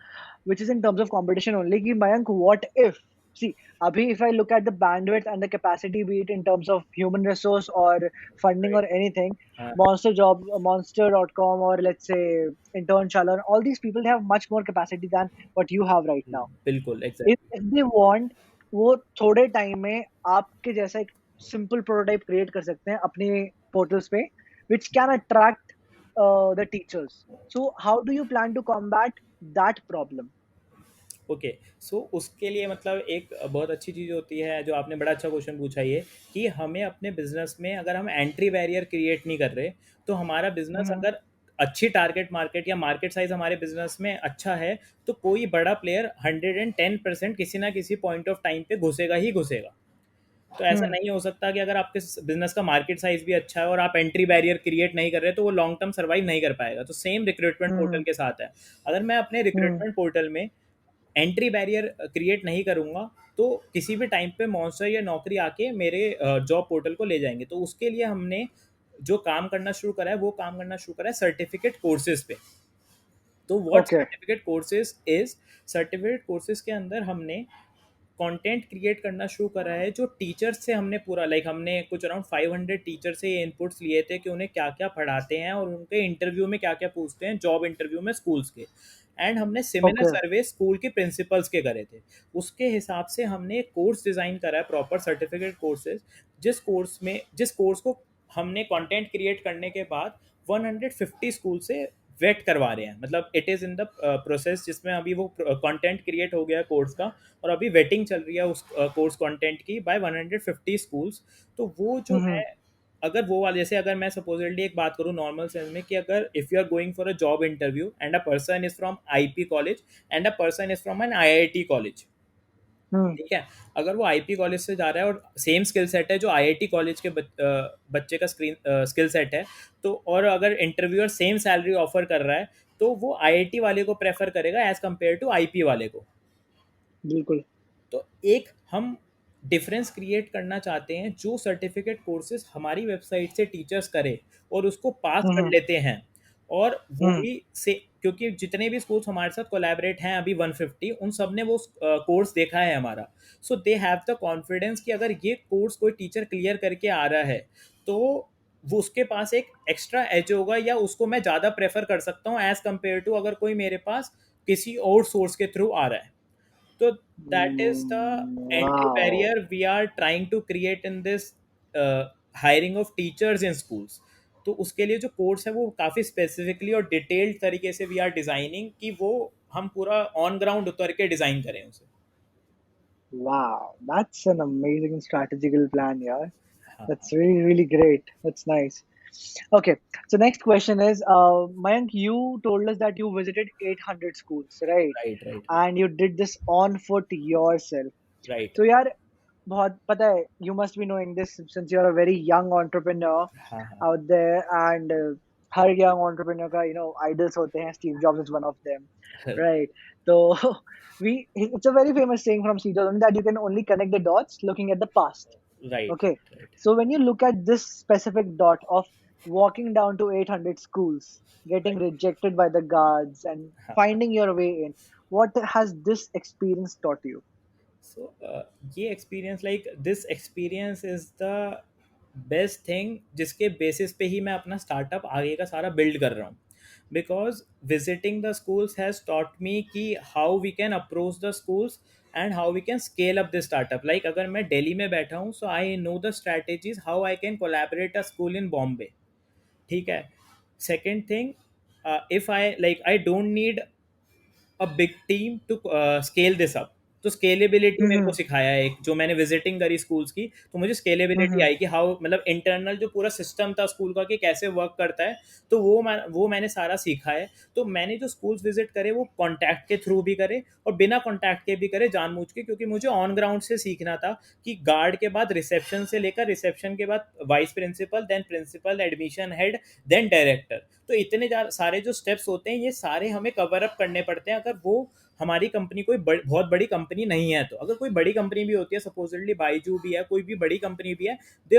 which is in terms of competition only. Ki Mayank, what if? See, abhi if I look at the bandwidth and the capacity, be it in terms of human resource or funding right, or anything, हाँ, Monster.com, or let's say Intern Challan, all these people, they have much more capacity than what you have right now. बिल्कुल, If they want, वो थोड़े टाइम में आपके जैसा एक सिंपल प्रोटोटाइप क्रिएट कर सकते हैं अपने पोर्टल्स पे, which can attract the teachers. So how do you plan to combat that problem? Okay. So उसके लिए मतलब एक बहुत अच्छी चीज़ होती है, जो आपने बड़ा अच्छा क्वेश्चन पूछा, ये कि हमें अपने बिजनेस में अगर हम एंट्री बैरियर क्रिएट नहीं कर रहे, तो हमारा बिजनेस Mhm. अगर अच्छी टारगेट मार्केट या मार्केट साइज हमारे बिजनेस में अच्छा है, तो कोई बड़ा प्लेयर 110% किसी ना किसी पॉइंट ऑफ टाइम पे घुसेगा ही घुसेगा। तो ऐसा Hmm. नहीं हो सकता कि अगर आपके बिजनेस का मार्केट साइज भी अच्छा है और आप एंट्री बैरियर क्रिएट नहीं कर रहे, तो वो लॉन्ग टर्म सर्वाइव नहीं कर पाएगा। तो सेम रिक्रूटमेंट पोर्टल Hmm. के साथ है। अगर मैं अपने Hmm. रिक्रूटमेंट पोर्टल में एंट्री बैरियर क्रिएट नहीं करूँगा, तो किसी भी टाइम पे मॉन्स्टर या नौकरी आके मेरे जॉब पोर्टल को ले जाएंगे। तो उसके लिए हमने जो काम करना शुरू करा है, वो काम करना शुरू करा है सर्टिफिकेट कोर्सेज पे। तो what Okay. Certificate courses is, certificate courses के अंदर हमने कंटेंट क्रिएट करना शुरू करा है, जो टीचर्स से हमने पूरा लाइक हमने कुछ अराउंड 500 टीचर से ये इनपुट्स लिए थे कि उन्हें क्या क्या पढ़ाते हैं और उनके इंटरव्यू में क्या क्या पूछते हैं, जॉब इंटरव्यू में स्कूल्स के। एंड हमने सिमिलर Okay. सर्वे स्कूल के प्रिंसिपल्स के करे थे। उसके हिसाब से हमने एक कोर्स डिज़ाइन करा है, प्रॉपर सर्टिफिकेट कोर्सेज, जिस कोर्स को हमने कंटेंट क्रिएट करने के बाद 150 स्कूल से वेट करवा रहे हैं। मतलब it is in the process, जिसमें अभी वो कंटेंट क्रिएट हो गया कोर्स का, और अभी वेटिंग चल रही है उस कोर्स कंटेंट की बाय 150 स्कूल्स। तो वो जो है, Mhm. अगर वो वाले, जैसे अगर मैं सपोजली एक बात करूँ नॉर्मल सेंस में, कि अगर if you are going for a job interview and a person is from IP college and a person is from an IIT college, Hmm. ठीक है, अगर वो आईपी कॉलेज से जा रहा है और सेम स्किल सेट है जो आईआईटी कॉलेज के बच्चे का स्किल सेट है, तो और अगर इंटरव्यूअर सेम सैलरी ऑफर कर रहा है, तो वो आईआईटी वाले को प्रेफर करेगा एज कम्पेयर टू आईपी वाले को। बिल्कुल. तो एक हम डिफरेंस क्रिएट करना चाहते हैं, जो सर्टिफिकेट कोर्सेज हमारी वेबसाइट से टीचर्स करे और उसको पास कर Mhm. लेते हैं, और वो Hmm. भी से, क्योंकि जितने भी स्कूल्स हमारे साथ कोलैबोरेट हैं अभी 150, उन सब ने वो कोर्स देखा है हमारा। सो दे हैव द कॉन्फिडेंस कि अगर ये कोर्स कोई टीचर क्लियर करके आ रहा है, तो वो उसके पास एक एक्स्ट्रा एज होगा, या उसको मैं ज़्यादा प्रेफर कर सकता हूँ एज कम्पेयर टू अगर कोई मेरे पास किसी और सोर्स के थ्रू आ रहा है। So that is the entry Wow. barrier we are trying to create in this hiring of teachers in schools. तो उसके लिए जो कोर्स है वो काफ़ी स्पेसिफिकली और डिटेल्ड तरीके से वी आर डिज़ाइनिंग, कि वो हम पूरा ऑन ग्राउंड उतर के डिज़ाइन करें उसे। Wow. That's an amazing strategical plan, yeah. हाँ, That's really, really great. That's nice. Okay. So next question is, Mayank, you told us that you visited 800 schools, right? Right right And you did this on foot yourself. Right. So यार, बहुत पता है, you must be knowing this since you're a very young entrepreneur हाँ, हाँ, out there, and हर यंग एंटरप्रेन्योर का आइडल्स होते हैं, Steve Jobs is one of them, right, right? तो we it's a very famous saying from Steve Jobs that you can only connect the dots looking at the past. right, Okay, right. so when you look at this specific dot of walking down to 800 schools, getting rejected by the guards and हाँ. finding your way in, what has this experience taught you? So ये experience, like this experience is the best thing जिसके बेसिस पे ही मैं अपना स्टार्टअप आगे का सारा बिल्ड कर रहा हूँ. Because visiting the schools has taught me कि how we can approach the schools and how we can scale up the startup. Like अगर मैं दिल्ली में बैठा हूँ, so I know the strategies how I can collaborate a school in Bombay. ठीक है. Second thing, if I like I don't need a big team to scale this up. तो स्केलेबिलिटी मेरे को Mm-hmm. सिखाया है एक, जो मैंने विजिटिंग करी स्कूल्स की, तो मुझे स्केलेबिलिटी Mm-hmm. आई कि हाउ, मतलब इंटरनल जो पूरा सिस्टम था स्कूल का कि कैसे वर्क करता है, तो वो मैंने सारा सीखा है. तो मैंने जो स्कूल्स विजिट करे वो कॉन्टैक्ट के थ्रू भी करे और बिना कॉन्टैक्ट के भी करे, जानबूझ के, क्योंकि मुझे ऑन ग्राउंड से सीखना था कि गार्ड के बाद रिसेप्शन से लेकर, रिसेप्शन के बाद vice principal, then principal, admission head, then director. तो इतने सारे जो स्टेप्स होते हैं, ये सारे हमें कवर अप करने पड़ते हैं अगर वो हमारी कंपनी कोई बहुत बड़ी कंपनी नहीं है. तो अगर कोई बड़ी कंपनी भी होती है, सपोजिटली बाईजू भी है, कोई भी बड़ी कंपनी भी है, दे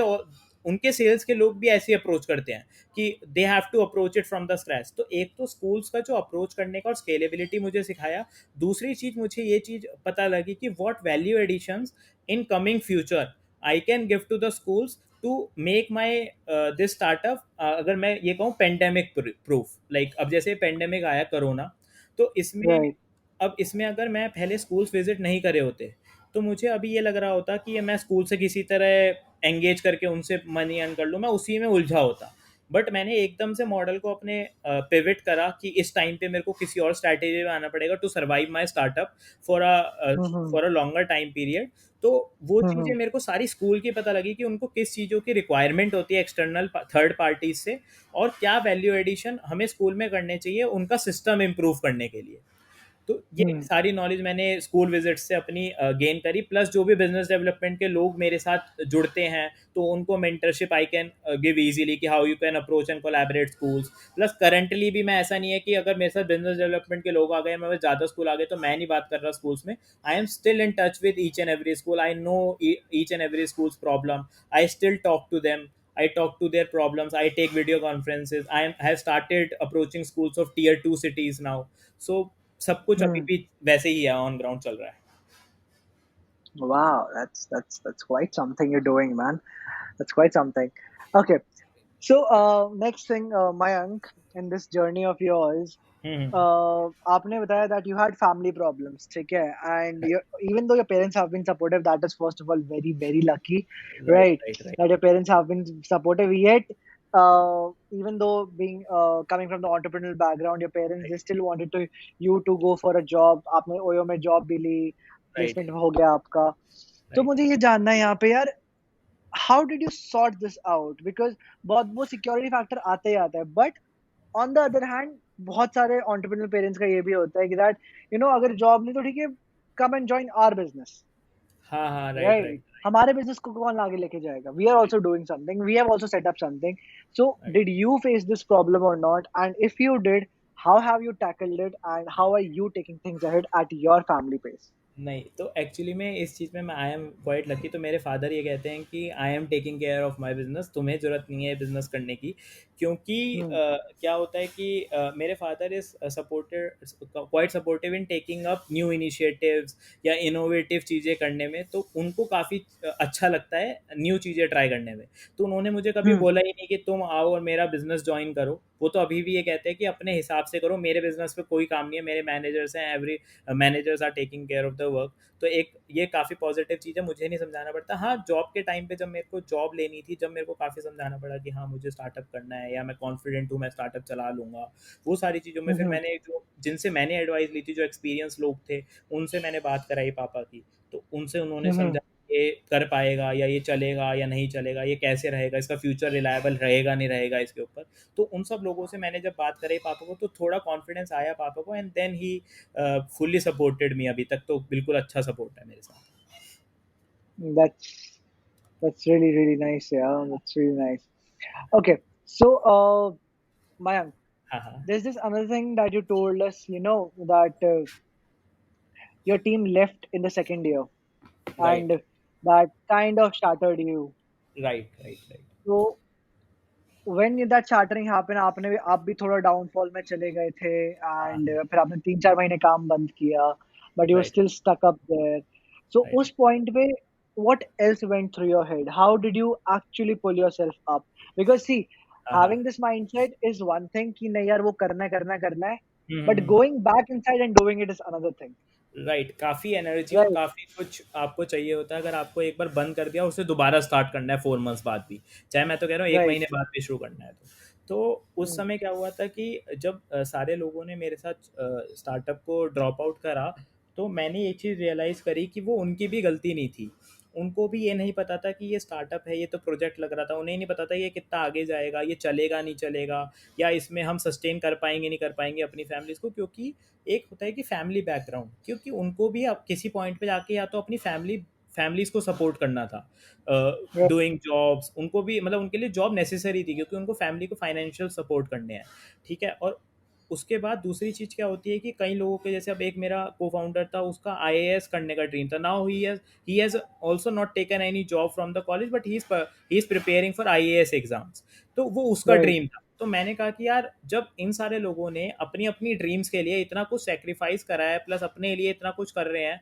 उनके सेल्स के लोग भी ऐसे अप्रोच करते हैं कि they have to approach it from the scratch. तो एक तो स्कूल्स का जो अप्रोच करने का और स्केलेबिलिटी मुझे सिखाया. दूसरी चीज, मुझे ये चीज पता लगी कि what value additions in coming future I can give to the schools to make my this startup. अगर मैं ये कहूँ पेंडेमिक प्रूफ, लाइक अब जैसे पेंडेमिक आया कोरोना, तो इसमें, Right. अब इसमें अगर मैं पहले स्कूल्स विजिट नहीं करे होते, तो मुझे अभी ये लग रहा होता कि ये मैं स्कूल से किसी तरह एंगेज करके उनसे मनी अर्न कर लूँ, मैं उसी में उलझा होता. बट मैंने एकदम से मॉडल को अपने पिवट करा कि इस टाइम पे मेरे को किसी और स्ट्रैटेजी में आना पड़ेगा to survive my startup for Mm-hmm. For a longer time period. तो वो चीज़ें Mm-hmm. मेरे को सारी स्कूल की पता लगी कि उनको किस चीज़ों की रिक्वायरमेंट होती है एक्सटर्नल थर्ड पार्टीज से, और क्या वैल्यू एडिशन हमें स्कूल में करने चाहिए उनका सिस्टम इम्प्रूव करने के लिए. तो ये Hmm. सारी नॉलेज मैंने स्कूल विजिट से अपनी गेन करी. प्लस जो भी बिजनेस डेवलपमेंट के लोग मेरे साथ जुड़ते हैं, तो उनको mentorship I can give easily कि how you can approach and collaborate schools. Plus currently भी मैं, ऐसा नहीं है कि अगर मेरे साथ बिजनेस डेवलपमेंट के लोग आ गए, मैं ज़्यादा स्कूल आ गए, तो मैं नहीं बात कर रहा स्कूल्स में. I am still in touch with each and every school. I know each and every school's problem. I still talk to them. I talk to their problems. I take video conferences. I have started approaching schools of tier 2 cities now. So सब कुछ अभी Hmm. भी वैसे ही है, ऑन ग्राउंड चल रहा है. Wow, that's quite something you're doing, man. That's quite something. Okay, so next thing, Mayank, in this journey of yours, हम्म. आपने बताया that you had family problems, ठीक है? And even though your parents have been supportive, that is first of all very very lucky, right, right? Right, right. That your parents have been supportive. Yet, even though being coming from the entrepreneurial background, your parents they still wanted to you to go for a job. आपने ओयो में job भी ली, राइट, placement हो गया आपका. तो राइट. मुझे ये जानना है यहाँ पे यार, how did you sort this out? Because बहुत वो security factor आता ही आता है. But on the other hand, बहुत सारे entrepreneurial parents का ये भी होता है कि that अगर job नहीं तो ठीक है, come and join our business, हाँ, हाँ, राइट, right? राइट, हमारे business को कौन आगे लेके जाएगा? We are also doing something. We have also set up something. So right. did you face this problem or not? And if you did, how have you tackled it? And how are you taking things ahead at your family pace? नहीं, तो एक्चुअली में इस चीज़ में मैं आई एम क्वाइट लकी. तो मेरे फादर ये कहते हैं कि I am taking care of my business, तुम्हें ज़रूरत नहीं है बिजनेस करने की. क्योंकि Hmm. क्या होता है कि मेरे father is supported, quite supportive in taking up new initiatives या इनोवेटिव चीज़ें करने में. तो उनको काफ़ी अच्छा लगता है न्यू चीज़ें ट्राई करने में. तो उन्होंने मुझे कभी Hmm. बोला ही नहीं कि तुम आओ और मेरा बिजनेस ज्वाइन करो. वो तो अभी भी ये कहते हैं कि अपने हिसाब से करो, मेरे बिजनेस पे कोई काम नहीं है, मेरे मैनेजर्स हैं, every managers are taking care of the work. तो एक ये काफ़ी पॉजिटिव चीज़ है, मुझे नहीं समझाना पड़ता. हाँ, जॉब के टाइम पे जब मेरे को जॉब लेनी थी, जब मेरे को काफ़ी समझाना पड़ा कि हाँ मुझे स्टार्टअप करना है या मैं कॉन्फिडेंट हूँ, मैं स्टार्टअप चला लूँगा, वो सारी चीज़ों में फिर Hmm. मैंने जो जिनसे मैंने एडवाइस ली थी, जो एक्सपीरियंस लोग थे, उनसे मैंने बात कराई पापा की. तो उनसे उन्होंने Hmm. समझा ये कर पाएगा या ये चलेगा या नहीं चलेगा, ये कैसे रहेगा, इसका फ्यूचर रिलायबल रहेगा नहीं रहेगा इसके ऊपर. तो उन सब लोगों से मैंने जब बात करी पापा को, तो थोड़ा कॉन्फिडेंस आया पापा को, and then he fully supported me. अभी तक तो बिल्कुल अच्छा सपोर्ट है मेरे साथ. That's That's really, really nice. Yeah, that's really nice. Okay, so Mayank, हाँ हाँ. there's this another thing that you told us, that your team left in the second year, Right, and that kind of shattered you. right, right, right, So when that shattering happened, आप भी थोड़ा डाउनफॉल में चले गए थे, हाँ, एंड फिर आपने 3-4 महीने काम बंद किया, but you right, still stuck up there. So right. उस पॉइंट पे what else went through your head? How did you actually pull yourself up? Because see, हाँ हाँ. having this mindset is one thing कि नहीं यार वो करना है करना है करना है, but hmm. going back inside and doing it is another thing, right, काफ़ी एनर्जी और right? काफ़ी कुछ आपको चाहिए होता है अगर आपको एक बार बंद कर दिया उसे दोबारा स्टार्ट करना है 4 मंथ्स बाद भी, चाहे मैं तो कह रहा हूँ एक Right. महीने बाद भी शुरू करना है तो उस Hmm. समय क्या हुआ था कि जब सारे लोगों ने मेरे साथ स्टार्टअप को ड्रॉप आउट करा, तो मैंने एक चीज़ रियलाइज़ करी कि वो उनकी भी गलती नहीं थी. उनको भी ये नहीं पता था कि ये स्टार्टअप है, ये तो प्रोजेक्ट लग रहा था, उन्हें नहीं पता था ये कितना आगे जाएगा, ये चलेगा नहीं चलेगा, या इसमें हम सस्टेन कर पाएंगे नहीं कर पाएंगे अपनी फैमिलीज़ को. क्योंकि एक होता है कि फैमिली बैकग्राउंड, क्योंकि उनको भी अब किसी पॉइंट पे जाके या तो अपनी फैमिलीज को सपोर्ट करना था, Right. डूइंग जॉब्स, उनको भी मतलब उनके लिए जॉब नेसेसरी थी क्योंकि उनको फैमिली को फाइनेंशियल सपोर्ट करने हैं. ठीक है. और उसके बाद दूसरी चीज़ क्या होती है कि कई लोगों के जैसे अब एक मेरा को फाउंडर था, उसका आईएएस करने का ड्रीम था. Now he has also not taken any job from the college, but he is preparing for IAS exams. तो वो उसका Right. ड्रीम था. तो मैंने कहा कि यार जब इन सारे लोगों ने अपनी अपनी ड्रीम्स के लिए इतना कुछ सेक्रीफाइस करा है, प्लस अपने लिए इतना कुछ कर रहे हैं,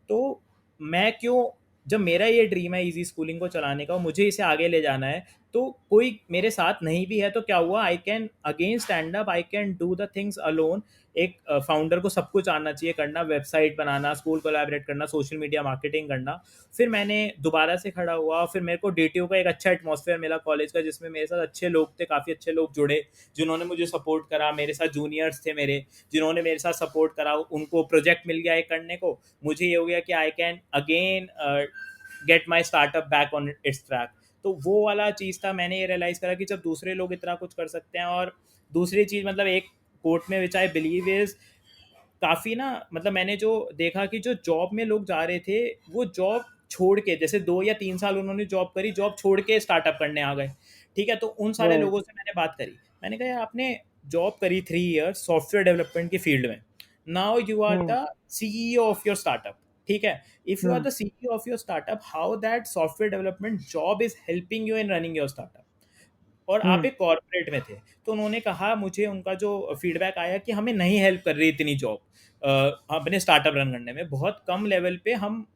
तो मैं क्यों, जब मेरा ये ड्रीम है इजी स्कूलिंग को चलाने का और मुझे इसे आगे ले जाना है, तो कोई मेरे साथ नहीं भी है तो क्या हुआ, I can again stand up, I can do the things alone. एक फाउंडर को सब कुछ आना चाहिए करना, वेबसाइट बनाना, स्कूल कोलैबोरेट करना, सोशल मीडिया मार्केटिंग करना. फिर मैंने दोबारा से खड़ा हुआ, फिर मेरे को डीटीयू का एक अच्छा एटमॉस्फेयर मिला कॉलेज का, जिसमें मेरे साथ अच्छे लोग थे, काफ़ी अच्छे लोग जुड़े, जिन्होंने मुझे सपोर्ट करा. मेरे साथ जूनियर्स थे मेरे, जिन्होंने मेरे साथ सपोर्ट करा, उनको प्रोजेक्ट मिल गया एक करने को. मुझे ये हो गया कि I can again get my startup back on it's track. तो वो वाला चीज़ था. मैंने ये रियलाइज़ करा कि जब दूसरे लोग इतना कुछ कर सकते हैं. और दूसरी चीज़ मतलब एक कोर्ट में विच आई बिलीव इज़ काफ़ी ना, मतलब मैंने जो देखा कि जो जॉब में लोग जा रहे थे, वो जॉब छोड़ के, जैसे 2 या 3 साल उन्होंने जॉब करी, जॉब छोड़ के स्टार्टअप करने आ गए. ठीक है. तो उन सारे Right. लोगों से मैंने बात करी. मैंने कहा यार आपने जॉब करी 3 ईयर्स सॉफ्टवेयर डेवलपमेंट की फील्ड में, now you are Hmm. The CEO of your startup. ठीक है. If you are Hmm. The CEO of your startup, how that software development job is helping you in running your startup. और आप Hmm. एक कॉर्पोरेट में थे. तो उन्होंने कहा, मुझे उनका जो फीडबैक आया कि हमें नहीं हेल्प कर रही इतनी जॉब अपने स्टार्टअप रन करने में, बहुत कम लेवल पे हम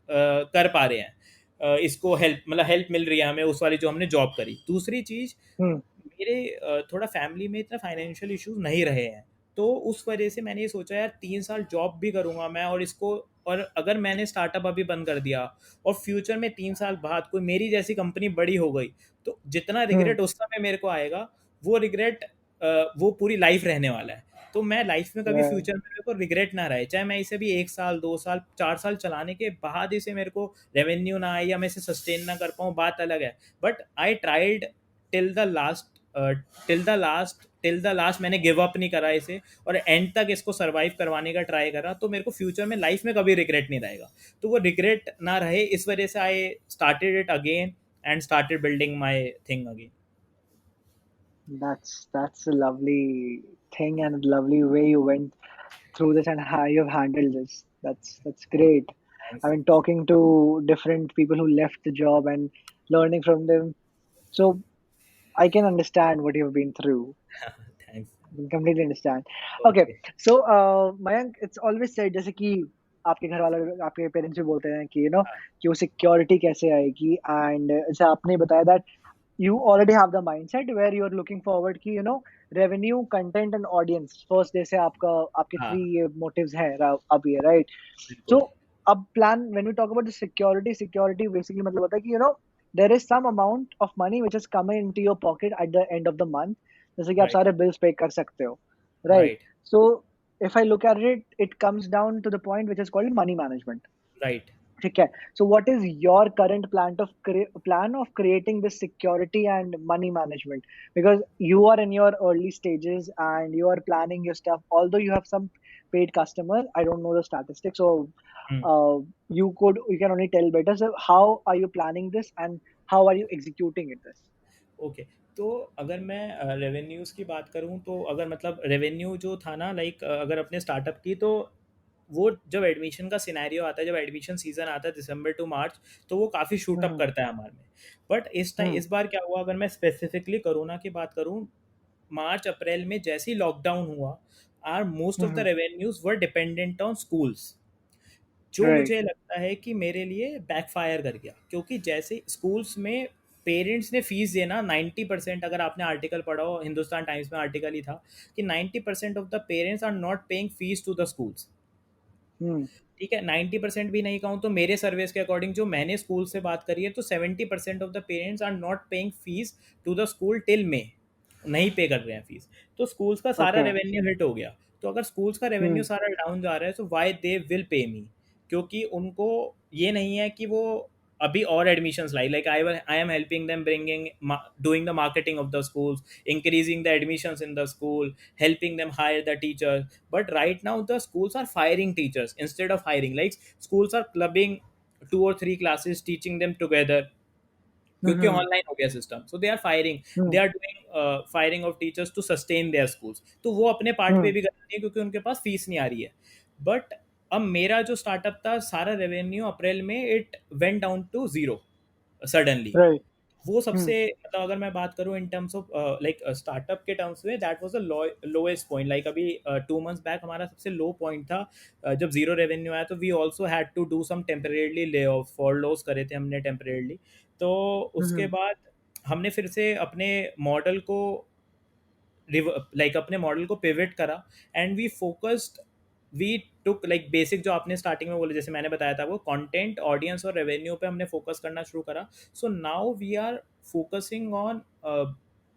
कर पा रहे हैं. इसको हेल्प, मतलब हेल्प मिल रही है हमें उस वाली जो हमने जॉब करी. दूसरी चीज़, Hmm. मेरे थोड़ा फैमिली में इतना फाइनेंशियल इश्यूज नहीं रहे हैं. तो उस वजह से मैंने ये सोचा यार 3 साल जॉब भी करूँगा मैं, और इसको, और अगर मैंने स्टार्टअप अभी बंद कर दिया और फ्यूचर में 3 साल बाद कोई मेरी जैसी कंपनी बड़ी हो गई, तो जितना Hmm. रिग्रेट उस समय मेरे को आएगा, वो रिग्रेट वो पूरी लाइफ रहने वाला है. तो मैं लाइफ में कभी Right. फ्यूचर में मेरे को रिग्रेट ना रहे, चाहे मैं इसे भी 1 साल 2 साल 4 साल चलाने के बाद इसे मेरे को रेवेन्यू ना आए या मैं इसे सस्टेन ना कर पाऊँ, बात अलग है. But I tried till the last, till the last मैंने गिव अप नहीं करा इसे, और एंड तक इसको सरवाइव करवाने का ट्राई करा. तो मेरे को फ्यूचर में लाइफ में कभी रिग्रेट नहीं रहेगा. तो वो रिग्रेट ना रहे, इस वजह से I started it again and started building my thing again. That's a lovely thing and a lovely way you went through this and how you've handled this. That's great. I Thanks. mean, talking to different people who left the job and learning from them. So I can understand what you've been through. Thanks. I can completely understand. Okay, Okay. so Mayank, it's always said जैसे कि आपके घर वाले, आपके पेरेंट्स भी बोलते हैं कि हाँ. कि वो सिक्योरिटी कैसे आएगी, एंड जैसे आपने बताया that you already have the mindset where you're looking forward कि revenue, content and audience first, जैसे आपके हाँ. three ये motives हैं अब ये, right? बिल्कुल. So अब plan, when we talk about the security basically मतलब होता है कि there is some amount of money which is coming into your pocket at the end of the month, जैसे कि आप Right. सारे bills pay कर सकते हो, right? Right. So if I look at it, it comes down to the point which is called money management. Right. ठीक है. So what is your current plan of creating this security and money management? Because you are in your early stages and you are planning your stuff. Although you have some paid customers, I don't know the statistics, so Hmm. you can only tell better. So how are you planning this and how are you executing it? This? Okay. तो अगर मैं रेवेन्यूज़ की बात करूँ, तो अगर मतलब रेवेन्यू जो था ना, लाइक अगर अपने स्टार्टअप की, तो वो जब एडमिशन का सिनेरियो आता है, जब एडमिशन सीज़न आता है दिसंबर टू मार्च, तो वो काफ़ी शूट अप हम्म करता है हमारे में। बट हम्म इस बार क्या हुआ, अगर मैं स्पेसिफिकली कोरोना की बात करूँ, मार्च अप्रैल में जैसे ही लॉकडाउन हुआ, our most of the hmm revenues were dependent on schools, जो राइट मुझे लगता है कि मेरे लिए बैकफायर कर गया, क्योंकि जैसे स्कूल्स में पेरेंट्स ने फीस देना 90%, अगर आपने आर्टिकल पढ़ा हो, हिंदुस्तान टाइम्स में आर्टिकल ही था कि 90% of the parents are not paying fees to the schools. Hmm ठीक है, 90% भी नहीं कहूँ तो मेरे सर्वेस के अकॉर्डिंग जो मैंने स्कूल से बात करी है, तो 70% of the parents are not paying fees to the school till May, नहीं पे कर रहे हैं फीस। तो स्कूल्स का सारा ओके रेवेन्यू हिट हो गया। तो अगर स्कूल्स का रेवेन्यू हम्म सारा डाउन जा रहा है, तो वाई दे विल पे मी? क्योंकि उनको ये नहीं है कि वो अभी और admissions like I am helping them bringing, doing the marketing of the schools, increasing the admissions in the school, helping them hire the teachers. But right now the schools are firing teachers instead of hiring. Like schools are clubbing two or three classes, teaching them together, क्योंकि हम्म ऑनलाइन हो गया system, so they are firing, they hmm are doing firing of teachers to sustain their schools. तो वो अपने पार्ट पे हम्म भी कर रही है, क्योंकि उनके पास फीस नहीं आ रही है। बट अब मेरा जो स्टार्टअप था, सारा रेवेन्यू अप्रैल में it went down to zero suddenly. Right वो हम्म सबसे मतलब अगर मैं बात करूँ in terms of like startup के टर्म्स में, that was the lowest point. Like अभी 2 मंथ्स बैक हमारा सबसे लो पॉइंट था, जब जीरो रेवेन्यू आया, तो we also had to do some temporarily lay off, furlough करे थे हमने टेम्परेरली। तो उसके हम्म बाद हमने फिर से अपने मॉडल को अपने मॉडल को पिवट करा, and we focused, we took like basic जो आपने स्टार्टिंग में बोले, जैसे मैंने बताया था, वो कंटेंट, ऑडियंस और रेवेन्यू पे हमने फोकस करना शुरू करा। So now we are focusing on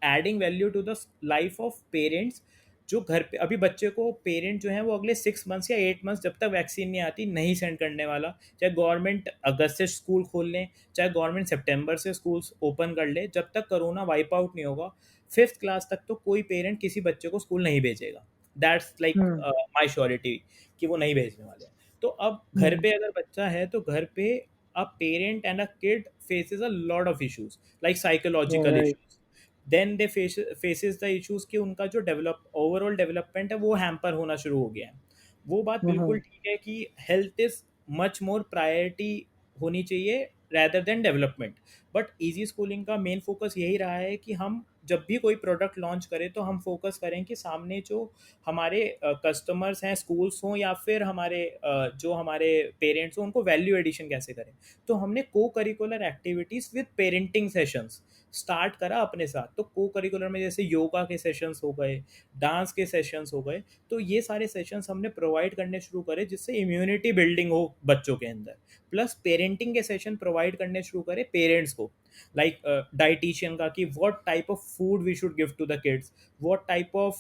adding value to the life of parents, जो घर पे अभी बच्चे को, पेरेंट जो है वो अगले 6 मंथ्स या 8 मंथ्स जब तक वैक्सीन नहीं आती नहीं सेंड करने वाला। चाहे गवर्नमेंट अगस्त से स्कूल खोल लें, चाहे गवर्नमेंट सितंबर से स्कूल्स ओपन कर ले, जब तक कोरोना वाइप आउट नहीं होगा, 5th क्लास तक तो कोई पेरेंट किसी बच्चे को स्कूल नहीं भेजेगा। That's like hmm my surety कि वो नहीं भेजने वाले हैं। तो अब घर हम्म पे अगर बच्चा है, तो घर पे a parent and a kid faces a lot of issues, like psychological right issues. Then they faces the issues कि उनका जो डेवलप ओवरऑल डेवलपमेंट है वो हैम्पर होना शुरू हो गया है। वो बात बिल्कुल हम्म ठीक है कि health is much more priority होनी चाहिए rather than development. But easy schooling का मेन फोकस यही रहा है कि हम जब भी कोई प्रोडक्ट लॉन्च करें, तो हम फोकस करें कि सामने जो हमारे कस्टमर्स हैं, स्कूल्स हों या फिर हमारे जो हमारे पेरेंट्स हों, उनको वैल्यू एडिशन कैसे करें। तो हमने को curricular activities with parenting sessions start करा अपने साथ। तो को करिकुलर में जैसे योगा के सेशंस हो गए, डांस के सेशंस हो गए, तो ये सारे सेशंस हमने प्रोवाइड करने शुरू करे, जिससे इम्यूनिटी बिल्डिंग हो बच्चों के अंदर। प्लस पेरेंटिंग के सेशन प्रोवाइड करने शुरू करे पेरेंट्स को, लाइक डाइटिशियन का, कि what type of food we should give to the kids, what type of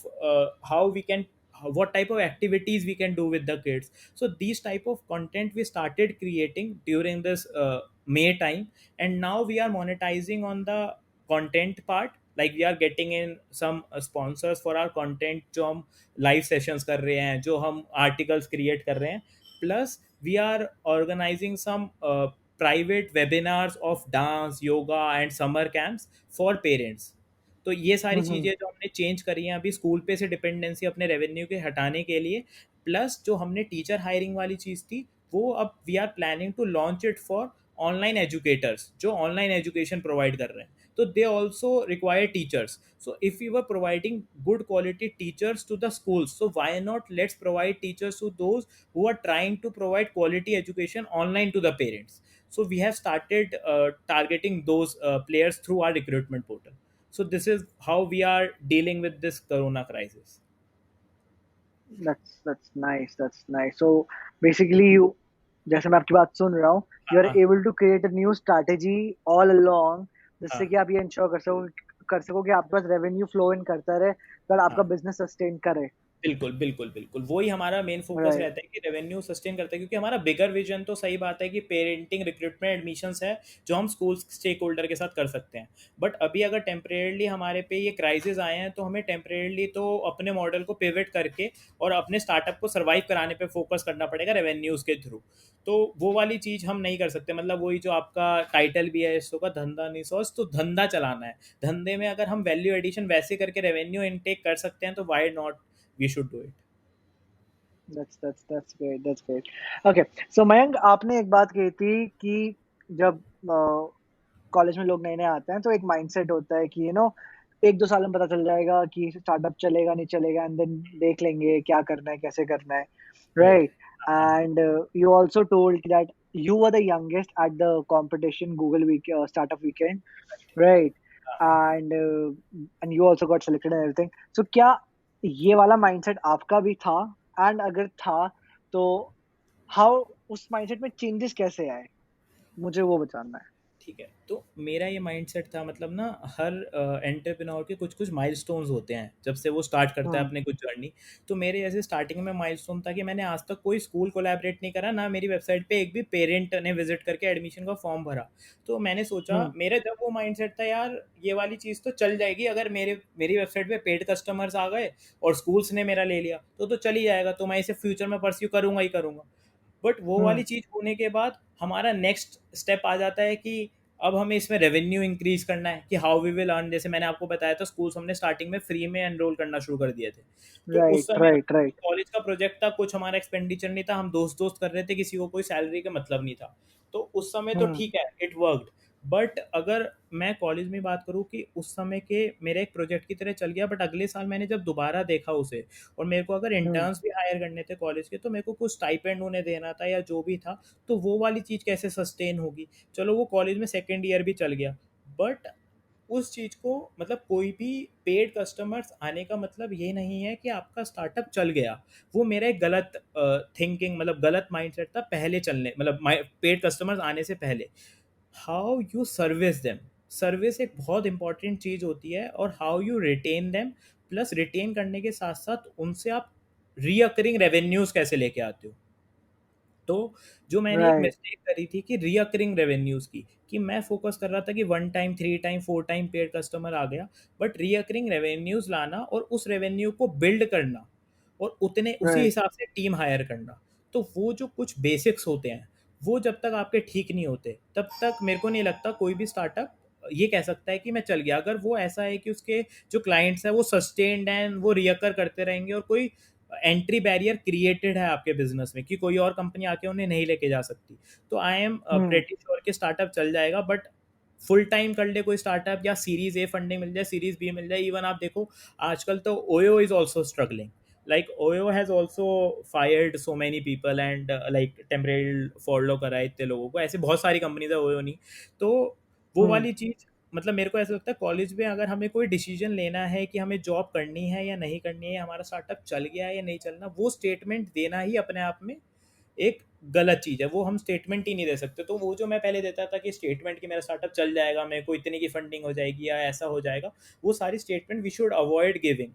how we can what type of activities we can do with the kids. So these type of content we started creating during this May time, and now we are monetizing on the content part, like we are getting in some sponsors for our content, जो हम live sessions कर रहे हैं, जो हम articles create कर रहे हैं, plus we are organizing some private webinars of dance, yoga and summer camps for parents। तो ये सारी हम्म चीज़ें जो हमने चेंज करी हैं अभी स्कूल पे से डिपेंडेंसी अपने रेवेन्यू के हटाने के लिए, प्लस जो हमने टीचर हायरिंग वाली चीज़ थी, वो अब we are planning to launch it for online educators जो ऑनलाइन एजुकेशन प्रोवाइड कर रहे हैं। तो they also require teachers. So if you are providing good quality teachers to the schools, so why not let's provide teachers to those who are trying to provide quality education online to the parents. So we have started targeting those players through our recruitment portal. So this is how we are dealing with this corona crisis. that's nice, that's nice. So basically you, जैसे मैं आपकी बात सुन रहा हूँ, यू आर हाँ, able to create a new strategy all along, जिससे हाँ, कि आप ये इंश्योर कर सको कि आपके पास रेवेन्यू फ्लो इन करता रहे, पर आपका हाँ, बिजनेस सस्टेन करे। बिल्कुल, बिल्कुल, बिल्कुल। वही हमारा मेन फ़ोकस राइट। रहता है कि रेवेन्यू सस्टेन करता है, क्योंकि हमारा बिगर विज़न तो सही बात है कि पेरेंटिंग, रिक्रूटमेंट, एडमिशन्स है, जो हम स्कूल्स स्टेक होल्डर के साथ कर सकते हैं। बट अभी अगर टेम्परेरीली हमारे पे ये क्राइसिस आए हैं, तो हमें टेम्परेरीली तो अपने मॉडल को पिवट करके और अपने स्टार्टअप को सर्वाइव कराने पे फ़ोकस करना पड़ेगा रेवेन्यूज़ के थ्रू। तो वो वाली चीज़ हम नहीं कर सकते। मतलब वही जो आपका टाइटल भी है इस शो का, धंधा नहीं सॉस, तो धंधा चलाना है। धंधे में अगर हम वैल्यू एडिशन वैसे करके रेवेन्यू इनटेक कर सकते हैं, तो why not we should do it. That's great. That's great. Okay. So Mayank, आपने एक बात कही थी कि जब कॉलेज में लोग नए नए आते हैं तो एक माइंडसेट होता है कि 1-2 साल में पता चल जाएगा कि स्टार्टअप चलेगा नहीं चलेगा, एंड देन देख लेंगे क्या करना है कैसे करना है, राइट। राइट? हाँ। And you also told that you were the youngest at the competition Google week startup weekend, right? हाँ। And you also got selected and everything. So क्या ये वाला माइंडसेट आपका भी था? एंड अगर था तो हाउ उस माइंडसेट में चेंजेस कैसे आए? मुझे वो जानना है। ठीक है, तो मेरा ये माइंडसेट था, मतलब ना हर एंटरप्रेन्योर के कुछ कुछ माइलस्टोन्स होते हैं जब से वो स्टार्ट करता है हुँ, अपने कुछ जर्नी। तो मेरे जैसे स्टार्टिंग में माइलस्टोन था कि मैंने आज तक कोई स्कूल कोलैबोरेट नहीं करा, ना मेरी वेबसाइट पे एक भी पेरेंट ने विजिट करके एडमिशन का फॉर्म भरा। तो मैंने सोचा, हुँ, मेरा जब वो माइंडसेट था यार, ये वाली चीज़ तो चल जाएगी अगर मेरी वेबसाइट पे पेड कस्टमर्स आ गए और स्कूल्स ने मेरा ले लिया, तो चल ही जाएगा, तो मैं इसे फ्यूचर में परस्यू करूंगा ही करूंगा। बट वो वाली हुँ, चीज़ होने के बाद हमारा नेक्स्ट स्टेप आ जाता है कि अब हमें इसमें रेवेन्यू इंक्रीज करना है, कि हाउ वी विल अर्न। जैसे मैंने आपको बताया था, स्कूल्स हमने स्टार्टिंग में फ्री में एनरोल करना शुरू कर दिए थे। तो उस राइट, समय राइट, राइट। कॉलेज का प्रोजेक्ट था, कुछ हमारा एक्सपेंडिचर नहीं था, हम दोस्त दोस्त कर रहे थे, किसी को कोई सैलरी का मतलब नहीं था। तो उस समय तो हुँ, ठीक है, इट वर्कड। बट अगर मैं कॉलेज में बात करूँ कि उस समय के मेरे एक प्रोजेक्ट की तरह चल गया, बट अगले साल मैंने जब दोबारा देखा उसे, और मेरे को अगर हुँ, इंटर्न्स भी हायर करने थे कॉलेज के, तो मेरे को कुछ स्टाइपेंड उन्हें देना था या जो भी था, तो वो वाली चीज़ कैसे सस्टेन होगी। चलो वो कॉलेज में सेकेंड ईयर भी चल गया, बट उस चीज़ को, मतलब कोई भी पेड कस्टमर्स आने का मतलब ये नहीं है कि आपका स्टार्टअप चल गया। वो मेरा एक गलत थिंकिंग, मतलब गलत माइंडसेट था पहले चलने, मतलब पेड कस्टमर्स आने से पहले। How you service them, service एक बहुत इंपॉर्टेंट चीज़ होती है, और how you retain them, plus retain करने के साथ साथ उनसे आप रीअकरिंग रेवेन्यूज कैसे लेके आते हो। तो जो मैंने एक राइट, मिस्टेक करी थी कि रीअकरिंग रेवेन्यूज की, कि मैं फोकस कर रहा था कि 1 time, 3 time, 4 time paid customer आ गया, बट रीअकरिंग रेवेन्यूज लाना और उस रेवेन्यू को बिल्ड करना, और उतने उसी राइट। हिसाब से टीम हायर करना। तो वो जो कुछ बेसिक्स होते हैं, वो जब तक आपके ठीक नहीं होते, तब तक मेरे को नहीं लगता कोई भी स्टार्टअप ये कह सकता है कि मैं चल गया। अगर वो ऐसा है कि उसके जो क्लाइंट्स हैं वो सस्टेन्ड एंड वो रियकर करते रहेंगे, और कोई एंट्री बैरियर क्रिएटेड है आपके बिजनेस में कि कोई और कंपनी आके उन्हें नहीं लेके जा सकती, तो I am hmm, pretty sure कि स्टार्टअप चल जाएगा। बट फुल टाइम कर ले कोई स्टार्टअप, या सीरीज ए फंडिंग मिल जाए, सीरीज बी मिल जाए, इवन आप देखो आजकल तो OYO is also struggling. Like OYO has also fired so many people and like temporary follow करा है इतने लोगों को, ऐसे बहुत सारी कंपनीज है, ओयो नहीं। तो वो हुँ, वाली चीज़, मतलब मेरे को ऐसा लगता है कॉलेज में अगर हमें कोई डिसीजन लेना है कि हमें जॉब करनी है या नहीं करनी है, हमारा स्टार्टअप चल गया है या नहीं चलना, वो स्टेटमेंट देना ही अपने आप में एक गलत चीज़ है। वो हम स्टेटमेंट ही नहीं दे सकते। तो वो जो मैं पहले देता था कि स्टेटमेंट कि मेरा स्टार्टअप चल जाएगा, मेरे को इतने की फंडिंग हो जाएगी या ऐसा हो जाएगा, वो सारी statement we should avoid giving.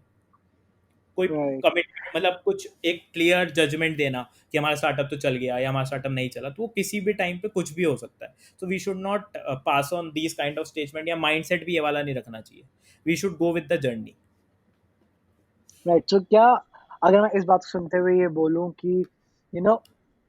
कोई राइट, कमिटमेंट, मतलब कुछ एक क्लियर जजमेंट देना कि हमारा स्टार्टअप तो चल गया या हमारा स्टार्टअप नहीं चला, तो वो किसी भी टाइम पे कुछ भी हो सकता है। तो we should not pass on these kind of statement, या माइंडसेट भी ये वाला नहीं रखना चाहिए। We should go with the journey. Right. So क्या अगर मैं इस बात को सुनते हुए ये बोलूँ कि यू नो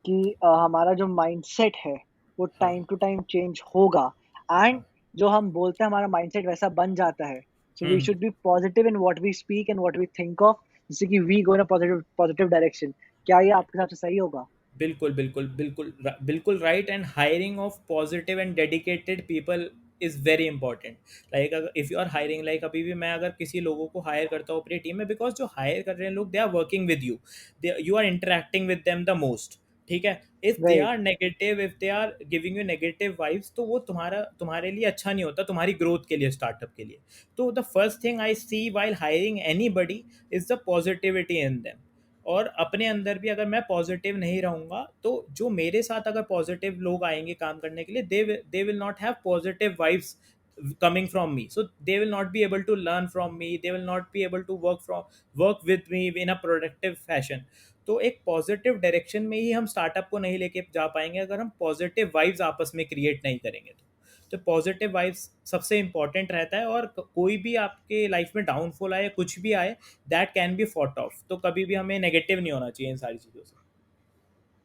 कि हमारा जो माइंडसेट है वो हाँ। टाइम टू टाइम चेंज होगा, एंड जो हम बोलते हैं हमारा माइंडसेट वैसा बन जाता है। So we hmm. Should be positive in what we speak and what we think of, जिससे कि we go in a positive positive direction. क्या ये आपके हिसाब से सही होगा? बिल्कुल, बिल्कुल, बिल्कुल, बिल्कुल right. And hiring of positive and dedicated people is very important. Like अगर if you are hiring, like अभी भी मैं अगर किसी लोगों को हायर करता हूँ अपनी टीम में, बिकॉज जो हायर कर रहे हैं लोग, they are working with you, they you are interacting with them the most. ठीक है। If they right, are negative, if they are giving you negative vibes, तो वो तुम्हारे लिए अच्छा नहीं होता, तुम्हारी ग्रोथ के लिए, स्टार्टअप के लिए। तो the first thing I see while hiring anybody is the positivity in them. और अपने अंदर भी अगर मैं पॉजिटिव नहीं रहूँगा, तो जो मेरे साथ अगर पॉजिटिव लोग आएंगे काम करने के लिए, दे will not have positive vibes coming from me, so they will not be able to learn from me, they will not be able to work with me in a productive fashion. तो एक पॉजिटिव डायरेक्शन में ही हम स्टार्टअप को नहीं लेके जा पाएंगे अगर हम पॉजिटिव वाइब्स आपस में क्रिएट नहीं करेंगे। तो पॉजिटिव वाइब्स सबसे इंपॉर्टेंट रहता है, और कोई भी आपके लाइफ में डाउनफॉल आए, कुछ भी आए, that can be fought of. तो कभी भी हमें नेगेटिव नहीं होना चाहिए इन सारी चीज़ों से।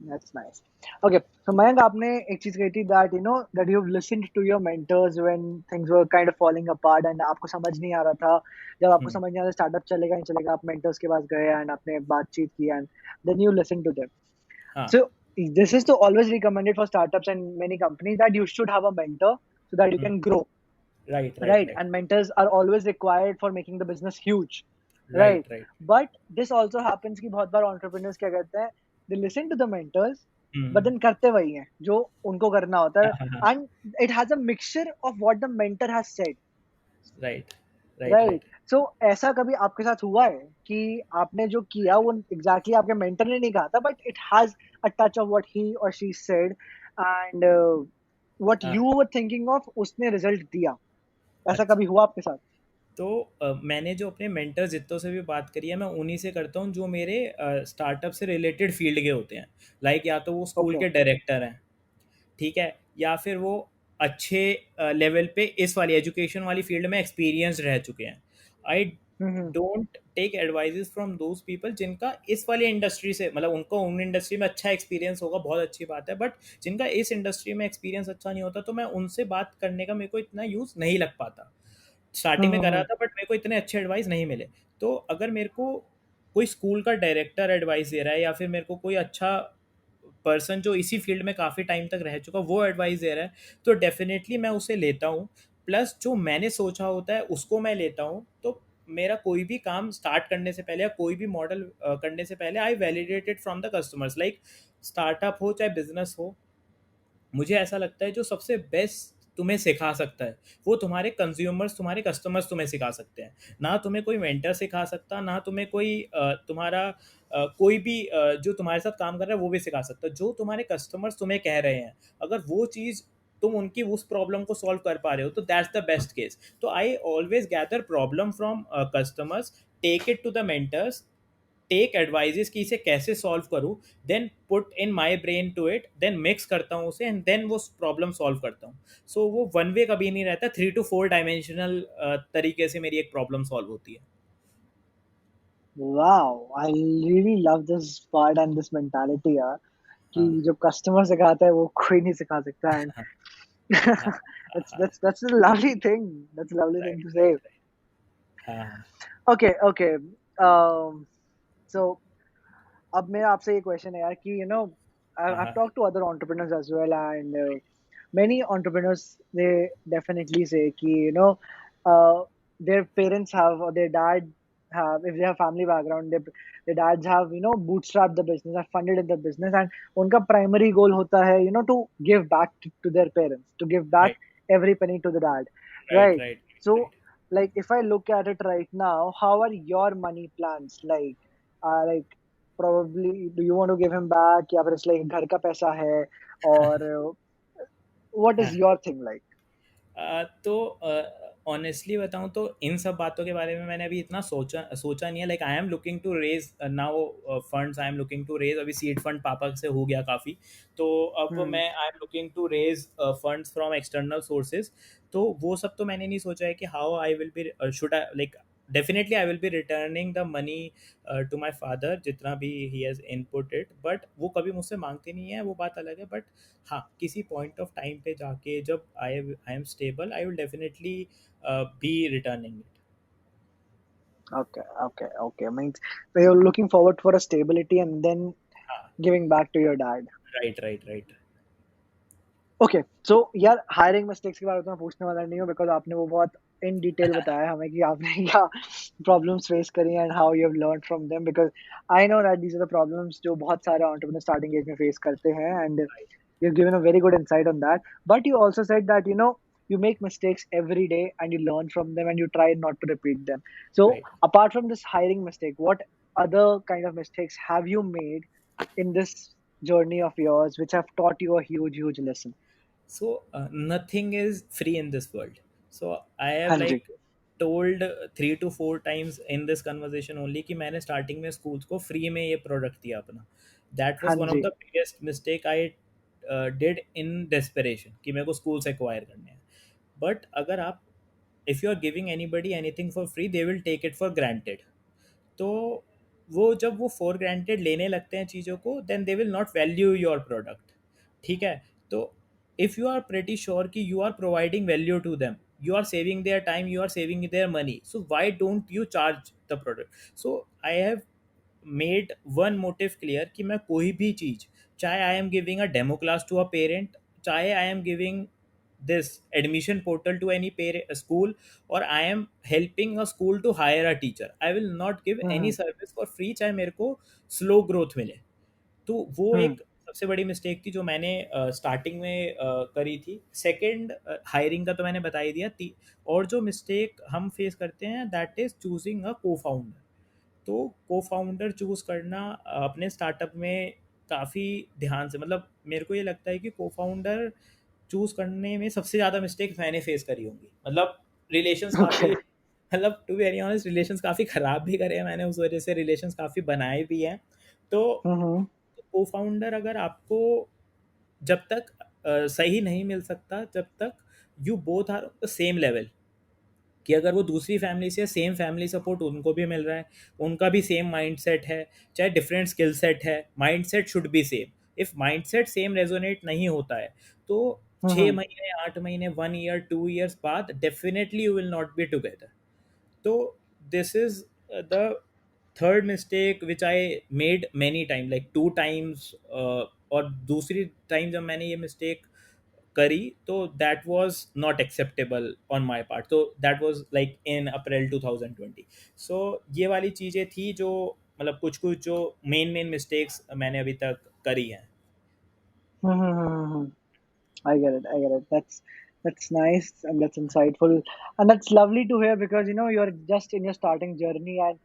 That's nice. Okay, so Mayank, आपने एक चीज कही थी that that you've listened to your mentors when things were kind of falling apart and आपको समझ नहीं आ रहा था, जब आपको हम्म, समझ नहीं आ रहा स्टार्टअप चलेगा नहीं चलेगा, आप mentors के पास गए and आपने बातचीत की and then you listened to them. हाँ, So this is to always recommended for startups and many companies that you should have a mentor so that you can grow, right right right? Right And mentors are always required for making the business huge, right right? Right. But this also happens कि बहुत बार entrepreneurs क्या करते हैं, they listen to the mentors but hmm, then करते वही हैं जो उनको करना होता है, हाँ हाँ हाँ, and it has a mixture of what the mentor has said, right right right? Right. So ऐसा कभी आपके साथ हुआ है कि आपने जो किया वो exactly आपके mentor ने नहीं कहा था but it has a touch of what he or she said and what हाँ, you were thinking of उसने result दिया, ऐसा अच्छा। कभी हुआ आपके साथ? तो मैंने जो अपने मेंटर जितनों से भी बात करी है, मैं उन्हीं से करता हूँ जो मेरे स्टार्टअप से रिलेटेड फील्ड के होते हैं। लाइक या तो वो स्कूल Okay. के डायरेक्टर हैं, ठीक है, या फिर वो अच्छे लेवल पे इस वाली एजुकेशन वाली फील्ड में एक्सपीरियंस रह चुके हैं। I hmm. Don't take advices from those people जिनका इस वाली इंडस्ट्री से, मतलब उनको उन इंडस्ट्री में अच्छा एक्सपीरियंस होगा, बहुत अच्छी बात है, बट जिनका इस इंडस्ट्री में एक्सपीरियंस अच्छा नहीं होता, तो मैं उनसे बात करने का मेरे को इतना यूज़ नहीं लग पाता। स्टार्टिंग में करा हम्म। था, बट मेरे को इतने अच्छे एडवाइस नहीं मिले। तो अगर मेरे को कोई स्कूल का डायरेक्टर एडवाइस दे रहा है, या फिर मेरे को कोई अच्छा पर्सन जो इसी फील्ड में काफ़ी टाइम तक रह चुका वो एडवाइस दे रहा है, तो डेफिनेटली मैं उसे लेता हूँ। प्लस जो मैंने सोचा होता है उसको मैं लेता हूँ। तो मेरा कोई भी काम स्टार्ट करने से पहले या कोई भी मॉडल करने से पहले I validated from the customers. Like startup हो चाहे बिजनेस हो, मुझे ऐसा लगता है जो सबसे बेस्ट तुम्हें सिखा सकता है वो तुम्हारे कंज्यूमर्स, तुम्हारे कस्टमर्स तुम्हें सिखा सकते हैं। ना तुम्हें कोई मेंटर सिखा सकता, ना तुम्हें कोई तुम्हारा कोई भी जो तुम्हारे साथ काम कर रहा है वो भी सिखा सकता। जो तुम्हारे कस्टमर्स तुम्हें कह रहे हैं, अगर वो चीज़ तुम उनकी उस प्रॉब्लम को सॉल्व कर पा रहे हो, तो दैट्स द बेस्ट केस। तो I always gather problem from customers, take it to the mentors, take advices कि इसे कैसे सॉल्व करूँ, then put in my brain to it, then mix करता हूँ उसे, एंड देन वो प्रॉब्लम सॉल्व करता हूँ। सो वो वन वे कभी नहीं रहता, 3 to 4 डायमेंशनल तरीके से मेरी एक प्रॉब्लम सॉल्व होती है। Wow, I really love this part and this mentality यार, कि हाँ जो कस्टमर सिखाता है वो कोई नहीं सिखा सकता and हाँ हाँ हाँ हाँ, that's a lovely thing. That's a lovely thing right to say. Right right, हाँ Okay, okay. Um, so अब मेरा आपसे ये क्वेश्चन है यार कि हाँ I've हाँ talked to other entrepreneurs as well and many entrepreneurs they definitely say कि uh, their parents have or their dad have, if they have family background, their dads have bootstrapped the business, have funded in the business and उनका primary goal होता है to give back to their parents, to give back right every penny to the dad, right right? Right So right. like if I look at it right now, how are your money plans like probably do you want to give him back या फिर इसलिए घर का पैसा है और what is your thing like? तो ऑनेस्टली बताऊं तो इन सब बातों के बारे में मैंने अभी इतना सोचा सोचा नहीं है। Like I am looking to raise now funds, I am looking to raise, अभी सीड फंड पापा से हो गया काफ़ी। तो अब Hmm. मैं I am looking to raise funds from external sources. तो वो सब तो मैंने नहीं सोचा है कि how I will be, should I like, definitely I will be returning the money to my father जितना भी he has input it, but वो कभी मुझसे मांगते नहीं है, वो बात अलग है। बट हाँ, किसी पॉइंट ऑफ टाइम पे जाके जब I am stable, I will definitely be returning it. Okay, okay, okay. Means so you're looking forward for a stability and then हाँ, giving back to your dad. Right right right. Okay, so यार हायरिंग मिस्टेक्स के बारे में तो मैं पूछने वाला नहीं हूँ बिकॉज़ आपने वो बहुत इन डिटेल बताया हमें कि आपने क्या प्रॉब्लम्स फेस करी and how you have learned from them because I know that these are the problems जो बहुत सारे एंटरप्रेन्योर स्टार्टिंग एज में फेस करते हैं and you've given a very good insight on that. But you also said that you make mistakes every day and you learn from them and you try not to repeat them. So right. apart from this hiring mistake, what other kind of mistakes have you made in this journey of yours which have taught you a huge lesson? So nothing is free in this world. So I have हाँ जी। Like told 3 to 4 times in this conversation only कि मैंने स्टार्टिंग में स्कूल्स को फ्री में ये प्रोडक्ट दिया अपना. दैट हाँ वाज वन ऑफ जी। The biggest mistake I did in desperation कि मेरे को स्कूल से एक्वायर करने हैं. बट अगर आप, if you are giving anybody anything for free, they will take it for granted. तो वो जब वो फॉर ग्रांटेड लेने लगते हैं चीज़ों को, then they will not value your product. ठीक है. तो if you are pretty sure कि you are providing value to them, you are saving their time, you are saving their money, so why don't you charge the product? So I have made one motive clear कि मैं कोई भी चीज़, चाहे I am giving a demo class to a parent, चाहे I am giving this admission portal to any school, or I am helping a school to hire a teacher, I will not give any hmm. service for free चाहे मेरे को स्लो ग्रोथ मिले. तो वो हम्म। एक सबसे बड़ी मिस्टेक थी जो मैंने स्टार्टिंग में करी थी. सेकंड, हायरिंग का तो मैंने बता ही दिया. और जो मिस्टेक हम फेस करते हैं, दैट इज़ चूजिंग अ को फाउंडर. तो को फाउंडर चूज़ करना अपने स्टार्टअप में काफ़ी ध्यान से, मतलब मेरे को ये लगता है कि को फाउंडर चूज़ करने में सबसे ज़्यादा मिस्टेक मैंने फेस करी होंगी. मतलब रिलेशंस ओके। काफ़ी, मतलब to be very honest relations काफ़ी ख़राब भी करे हैं मैंने, उस वजह से रिलेशंस काफ़ी बनाए भी हैं. तो हम्म। को फाउंडर अगर आपको जब तक सही नहीं मिल सकता, जब तक you both are the same level, कि अगर वो दूसरी फैमिली से, सेम फैमिली सपोर्ट उनको भी मिल रहा है, उनका भी सेम माइंडसेट है, चाहे डिफरेंट स्किल सेट है, mindset should be same. If mindset same resonate नहीं होता है, तो छः हम्म। महीने 8 महीने 1 ईयर 2 ईयर्स बाद definitely you will not be together. तो this is the third mistake which I made many time, like 2 times. और दूसरी टाइम जब मैंने ये मिस्टेक करी, तो that was not acceptable on my part. तो दैट वाज लाइक इन अप्रैल 2020. सो ये वाली चीज़ें थी जो, मतलब कुछ कुछ जो मेन मेन मिस्टेक्स मैंने अभी तक करी हैं. हम्म। I get it. I get it. That's nice and that's insightful and that's lovely to hear because you're just in your starting journey and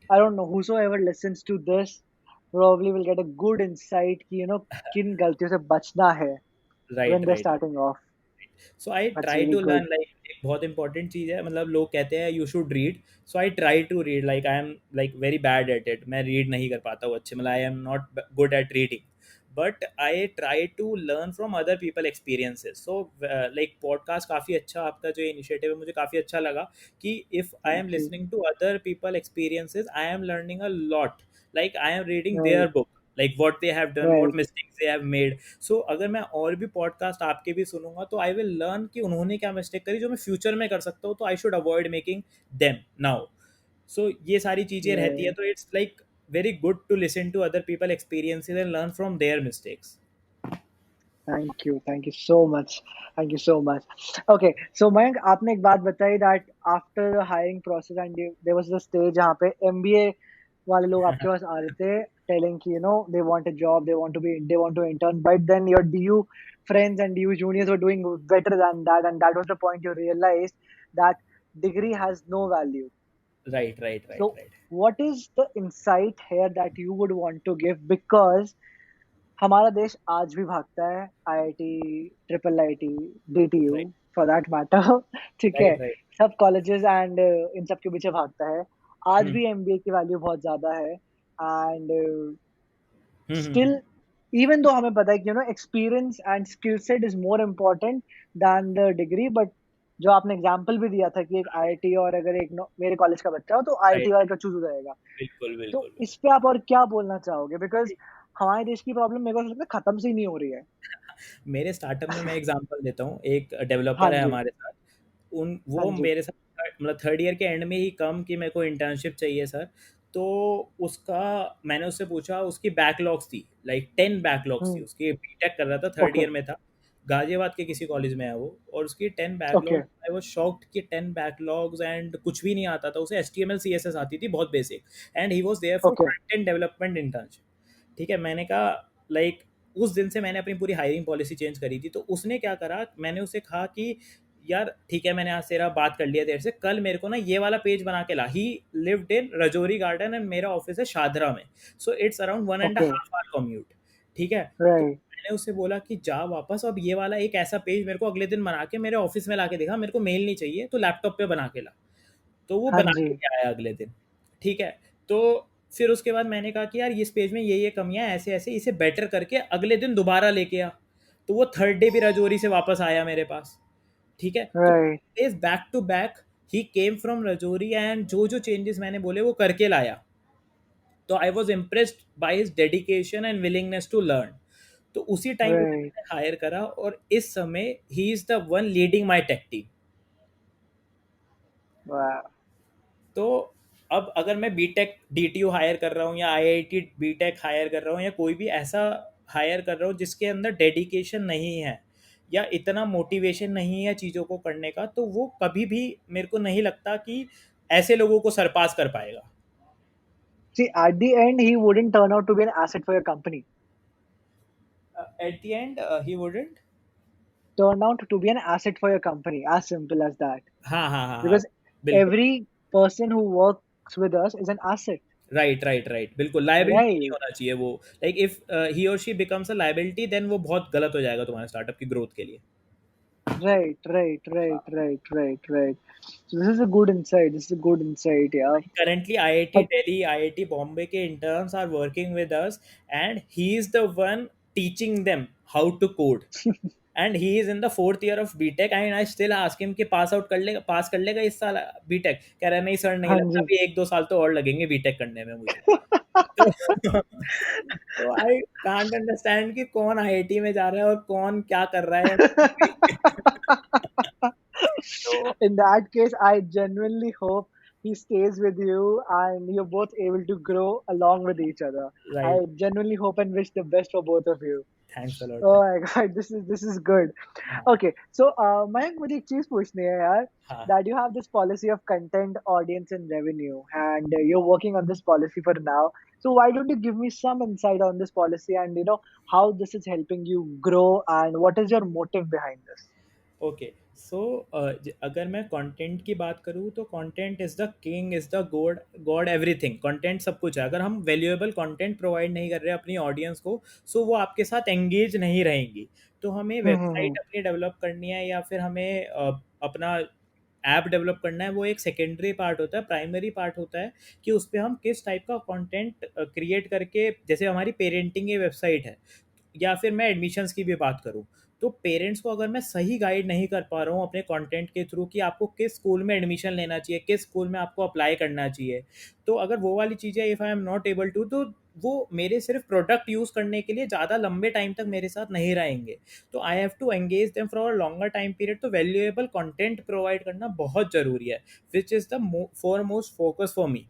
I don't know whosoever listens to this probably will get a good insight कि किन गलतियों से बचना है right, when they're right. starting off. So I That's try really to learn, good. Like एक बहुत इंपॉर्टेंट चीज़ है, मतलब लोग कहते हैं you should read. So I try to read, like I am like very bad at it. मैं रीड नहीं कर पाता हूँ अच्छे, मतलब I am not good at reading. But I try to learn from other people experiences. So like podcast काफ़ी अच्छा, आपका जो इनिशिएटिव है मुझे काफ़ी अच्छा लगा, कि if I am Thank you. Listening to other people experiences, I am learning a lot. Like I am reading Right. Their book, like what they have done, what Right. mistakes they have made. So अगर मैं और भी पॉडकास्ट आपके भी सुनूंगा, तो आई विल लर्न कि उन्होंने क्या मिस्टेक करी जो मैं फ्यूचर में कर सकता हूँ, तो I should avoid making them now. So ये सारी चीज़ें रहती है, Right. तो it's like very good to listen to other people experiences and learn from their mistakes. Thank you. Thank you so much. Thank you so much. Okay. So Mayank, आपने एक बात बताई that after the hiring process and there was the stage जहाँ पे MBA वाले लोग आपके पास आ रहे थे telling कि they want a job, they want to intern, but then your DU friends and DU juniors were doing better than that, and that was the point you realized that degree has no value. Right, right, right, So right, what is the insight here that you would want to give? Because हमारा देश आज भी भागता है IIT, triple IT, DTU right, for that matter ठीक है, राइट, राइट. सब कॉलेजेस एंड इन सब के पीछे भागता है. आज हम्म, भी एमबीए की वैल्यू बहुत ज्यादा है and hmm, still even though हमें पता है कि experience and skill set is more important than the degree. But जो आपने एग्जांपल भी दिया था कि एक आईआईटी और अगर एक मेरे कॉलेज का बच्चा हो तो आईआईटी राइट. वाले का चूज हो जाएगा. बिल्कुल, तो बिल्कुल, इस पे आप और क्या बोलना चाहोगे? बिकॉज हमारे देश की प्रॉब्लम मेरे को ऐसा लगता है खत्म से ही नहीं हो रही है. मेरे स्टार्टअप में मैं एग्जांपल देता हूँ. एक हाँ डेवलपर है जी. हमारे साथ, उन हाँ वो जी. मेरे साथ, मतलब थर्ड ईयर के एंड में ही कम कि मेरे को इंटर्नशिप चाहिए सर. तो उसका, मैंने उससे पूछा, उसकी बैकलॉग्स थी, लाइक 10 बैकलॉग्स थी. हुँ. उसकी बीटेक कर रहा था, थर्ड ओके. ईयर में था, गाजियाबाद के किसी कॉलेज में है वो, और उसकी ten okay. Backlog I was shocked कि 10 बैकलॉग्स एंड कुछ भी नहीं आता था उसे. H T M L C S S आती थी बहुत basic, and he was there for okay. Front end development internship. ठीक है. मैंने कहा, लाइक उस दिन से मैंने अपनी पूरी हायरिंग पॉलिसी चेंज करी थी. तो उसने क्या करा, मैंने उसे कहा कि यार ठीक है, मैंने आज तेरा बात कर लिया तेरे से, कल मेरे को ना ये वाला पेज बना के ला. He lived in Rajouri Garden and मेरा ऑफिस है शादरा में. So it's around 1.5 okay. Hour commute. ठीक है. तो राइट. मैंने उससे बोला कि जा वापस, अब ये वाला एक ऐसा पेज मेरे को अगले दिन बना के मेरे ऑफिस में ला के दिखा, मेरे को मेल नहीं चाहिए, तो लैपटॉप पे बना के ला। तो वो हाँ बना जी। के ले आया अगले दिन। ठीक है। तो फिर उसके बाद मैंने कहा कि यार इस पेज में ये कमियां हैं, ऐसे ऐसे, इसे बेटर करके अगले दिन दोबारा लेके आ। तो वो थर्ड डे भी राजौरी से वापस आया मेरे पास। ठीक है। तो right. Is back to back he came from Rajouri and जो जो चेंजेस मैंने बोले वो करके लाया। तो I was impressed by his dedication and willingness to learn. तो उसी टाइम उसे राइट। मैंने हायर करा, और इस समय he is the one leading my tech team. वाह। तो अब अगर मैं बीटेक डीटीयू हायर कर रहा हूँ, या आईआईटी बीटेक हायर कर रहा हूँ, या कोई भी ऐसा हायर कर रहा हूँ जिसके अंदर डेडिकेशन नहीं है या इतना मोटिवेशन नहीं है चीज़ों को करने का, तो वो कभी भी मेरे को नहीं लगता कि ऐसे लोगों को सरपास कर पाएगा। See, at the end, he wouldn't turn out to be an asset for your company. At the and he wouldn't. Turn out to be an asset for your company. As simple as that. हाँ हाँ हाँ हाँ, Because बिल्कुल। every person who works with us is an asset, right right right, बिल्कुल लाइबिलिटी नहीं right? होना चाहिए वो। लाइक इफ ही और she becomes a liability, then वो बहुत गलत हो जाएगा तुम्हारे स्टार्टअप की ग्रोथ के लिए। Right, right, right, right, right, right. So this is a good insight. This is a good insight, yeah. Currently, IIT But Delhi, IIT Bombay के interns are working with us, and he is the one teaching them how to code. And he is in the fourth year of BTech, and I still ask him कि पास कर लेगा इस साल BTech। कह रहा है नहीं सर, नहीं हाँ लगता, जी। अभी 1-2 साल तो और लगेंगे BTech करने में मुझे। तो तो आई कांट अंडरस्टैंड कि कौन आईआईटी में जा रहा है और कौन क्या कर रहा है कुछ भी। तो In that case, I genuinely hope he stays with you and you're both able to grow along with each other. Right, I genuinely hope and wish the best for both of you. Thanks a lot. Oh my god, this is good. हाँ Okay, so Mayank, मुझे एक चीज पूछनी है यार, हाँ। that you have this policy of content, audience, and revenue, and you're working on this policy for now. So why don't you give me some insight on this policy and how this is helping you grow and what is your motive behind this? Okay. So अगर मैं कंटेंट की बात करूँ, तो content is the king, is the god, god everything. Content सब कुछ है। अगर हम वैल्यूएबल कंटेंट प्रोवाइड नहीं कर रहे अपनी ऑडियंस को, सो वो आपके साथ एंगेज नहीं रहेंगी। तो हमें हम्म। वेबसाइट अपनी डेवलप करनी है, या फिर हमें अपना ऐप डेवलप करना है, वो एक सेकेंडरी पार्ट होता है। प्राइमरी पार्ट होता है कि उस पर हम किस टाइप का कंटेंट क्रिएट करके, जैसे हमारी पेरेंटिंग की वेबसाइट है, या फिर मैं एडमिशन्स की भी बात करूँ, तो पेरेंट्स को अगर मैं सही गाइड नहीं कर पा रहा हूँ अपने कंटेंट के थ्रू कि आपको किस स्कूल में एडमिशन लेना चाहिए, किस स्कूल में आपको अप्लाई करना चाहिए, तो अगर वो वाली चीज़ें if I am not able to, तो वो मेरे सिर्फ प्रोडक्ट यूज़ करने के लिए ज़्यादा लंबे टाइम तक मेरे साथ नहीं रहेंगे। तो I have to engage them for a longer time period. तो वैल्यूएबल कंटेंट प्रोवाइड करना बहुत ज़रूरी है, which is the foremost focus for me.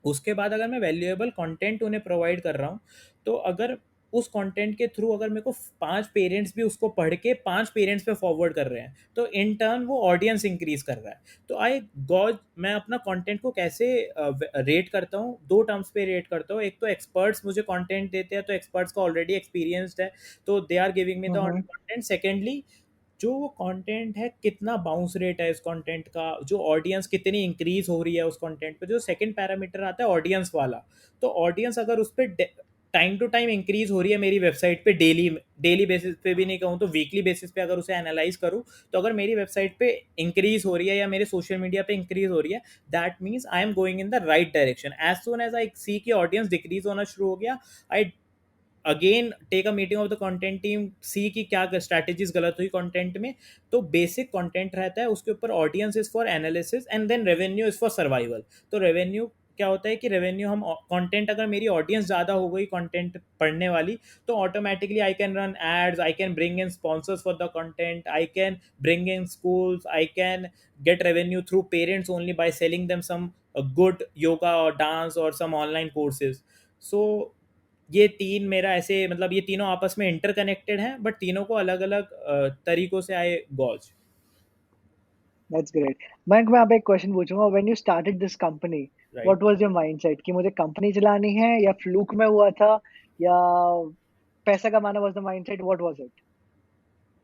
उसके बाद अगर मैं वैल्यूएबल कंटेंट उन्हें प्रोवाइड कर रहा हूँ, तो अगर उस कंटेंट के थ्रू अगर मेरे को 5 पेरेंट्स भी उसको पढ़ के 5 पेरेंट्स पे फॉरवर्ड कर रहे हैं, तो इन टर्न वो ऑडियंस इंक्रीज कर रहा है। तो आई गॉज मैं अपना कंटेंट को कैसे रेट करता हूँ, 2 टर्म्स पे रेट करता हूँ। एक तो एक्सपर्ट्स मुझे कंटेंट देते हैं, तो एक्सपर्ट्स का ऑलरेडी एक्सपीरियंस्ड है, तो they are giving me the hmm. Content. Secondly, जो वो कंटेंट है, कितना बाउंस रेट है इस कंटेंट का, जो ऑडियंस कितनी इंक्रीज हो रही है उस कंटेंट पे, जो सेकंड पैरामीटर आता है ऑडियंस वाला। तो ऑडियंस अगर उस पर टाइम टू टाइम इंक्रीज हो रही है मेरी वेबसाइट पे, डेली डेली बेसिस पे भी नहीं कहूँ तो वीकली बेसिस पे अगर उसे एनालाइज करूँ, तो अगर मेरी वेबसाइट पे इंक्रीज हो रही है या मेरे सोशल मीडिया पे इंक्रीज हो रही है, that means I am going in the right direction. As soon as I see की ऑडियंस डिक्रीज होना शुरू हो गया, I again take a meeting of the content team, see की क्या स्ट्रैटेजीज गलत हुई कंटेंट में। तो बेसिक कंटेंट रहता है, उसके ऊपर audience is for analysis, and then revenue is for survival. तो रेवेन्यू क्या होता है कि रेवेन्यू हम कंटेंट, अगर मेरी ऑडियंस ज़्यादा हो गई कंटेंट पढ़ने वाली, तो automatically I can run ads, I can bring in sponsors for the content, I can bring in schools, I can get revenue through parents only by selling them some good yoga और डांस और सम ऑनलाइन कोर्सेज। सो ये तीन मेरा ऐसे, मतलब ये तीनों आपस में इंटरकनेक्टेड हैं, बट तीनों को अलग अलग तरीकों से आए गॉज। That's great. Mayank, मैं आप एक क्वेश्चन पूछूंगा. When you started this company, right. what was your mindset कि मुझे कंपनी चलानी है या फ्लूक में हुआ था या पैसा कमाना was the mindset? What was it?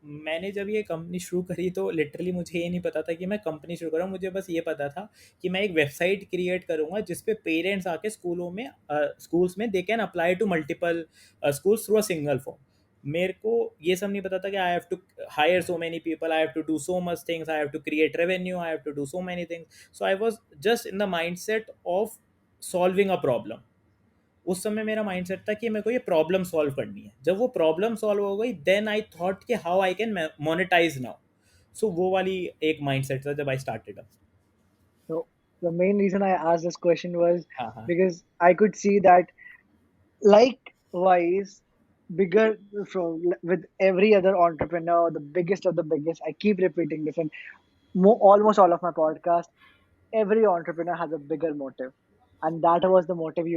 मैंने जब ये कंपनी शुरू करी, तो लिटरली मुझे ये नहीं पता था कि मैं कंपनी शुरू कर रहा हूँ। मुझे बस ये पता था कि मैं एक वेबसाइट क्रिएट करूँगा जिस पे पेरेंट्स आके स्कूलों में, स्कूल्स में they can apply to multiple schools through a single form. मेरे को ये सब नहीं पता था कि I have to hire so many people, I have to do so much things, I have to create revenue, I have to do so many things. So I was just in the mindset of solving a problem. उस समय मेरा माइंडसेट था कि मेरे को ये प्रॉब्लम सॉल्व करनी है. जब वो प्रॉब्लम सॉल्व हो गई, देन आई थॉट कि how I can monetize now. So वो वाली एक माइंडसेट था जब I started up. So the main reason I asked this question was हाँ हाँ. because I could see that likewise bigger from with every other entrepreneur, the biggest of the biggest. I keep repeating this in almost all of my podcasts. Every entrepreneur has a bigger motive, and that was the motive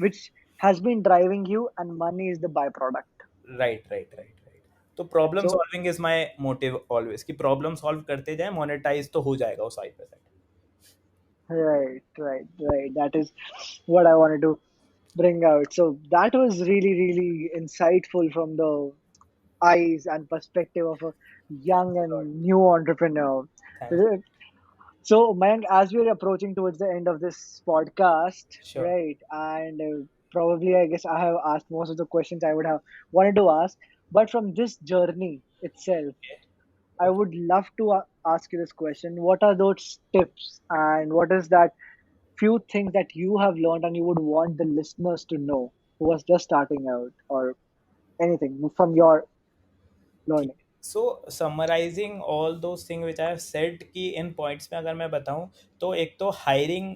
which has been driving you, and money is the byproduct. Right right right right. तो problem So solving is my motive always, कि प्रॉब्लम सॉल्व करते जाए, मोनेटाइज तो हो जाएगा वो side by side. right. That is what I wanted to bring out. So that was really insightful from the eyes and perspective of a young and new entrepreneur. Thank you. So, Mayank, as we're approaching towards the end of this podcast, sure. right, and probably I guess I have asked most of the questions I would have wanted to ask, but from this journey itself, I okay. would love to ask you this question. What are those tips and what is that few things that you have learned and you would want the listeners to know who was just starting out or anything from your ठीक. learning? So summarising all those thing which I have said, कि इन पॉइंट्स में अगर मैं बताऊं, तो एक तो hiring,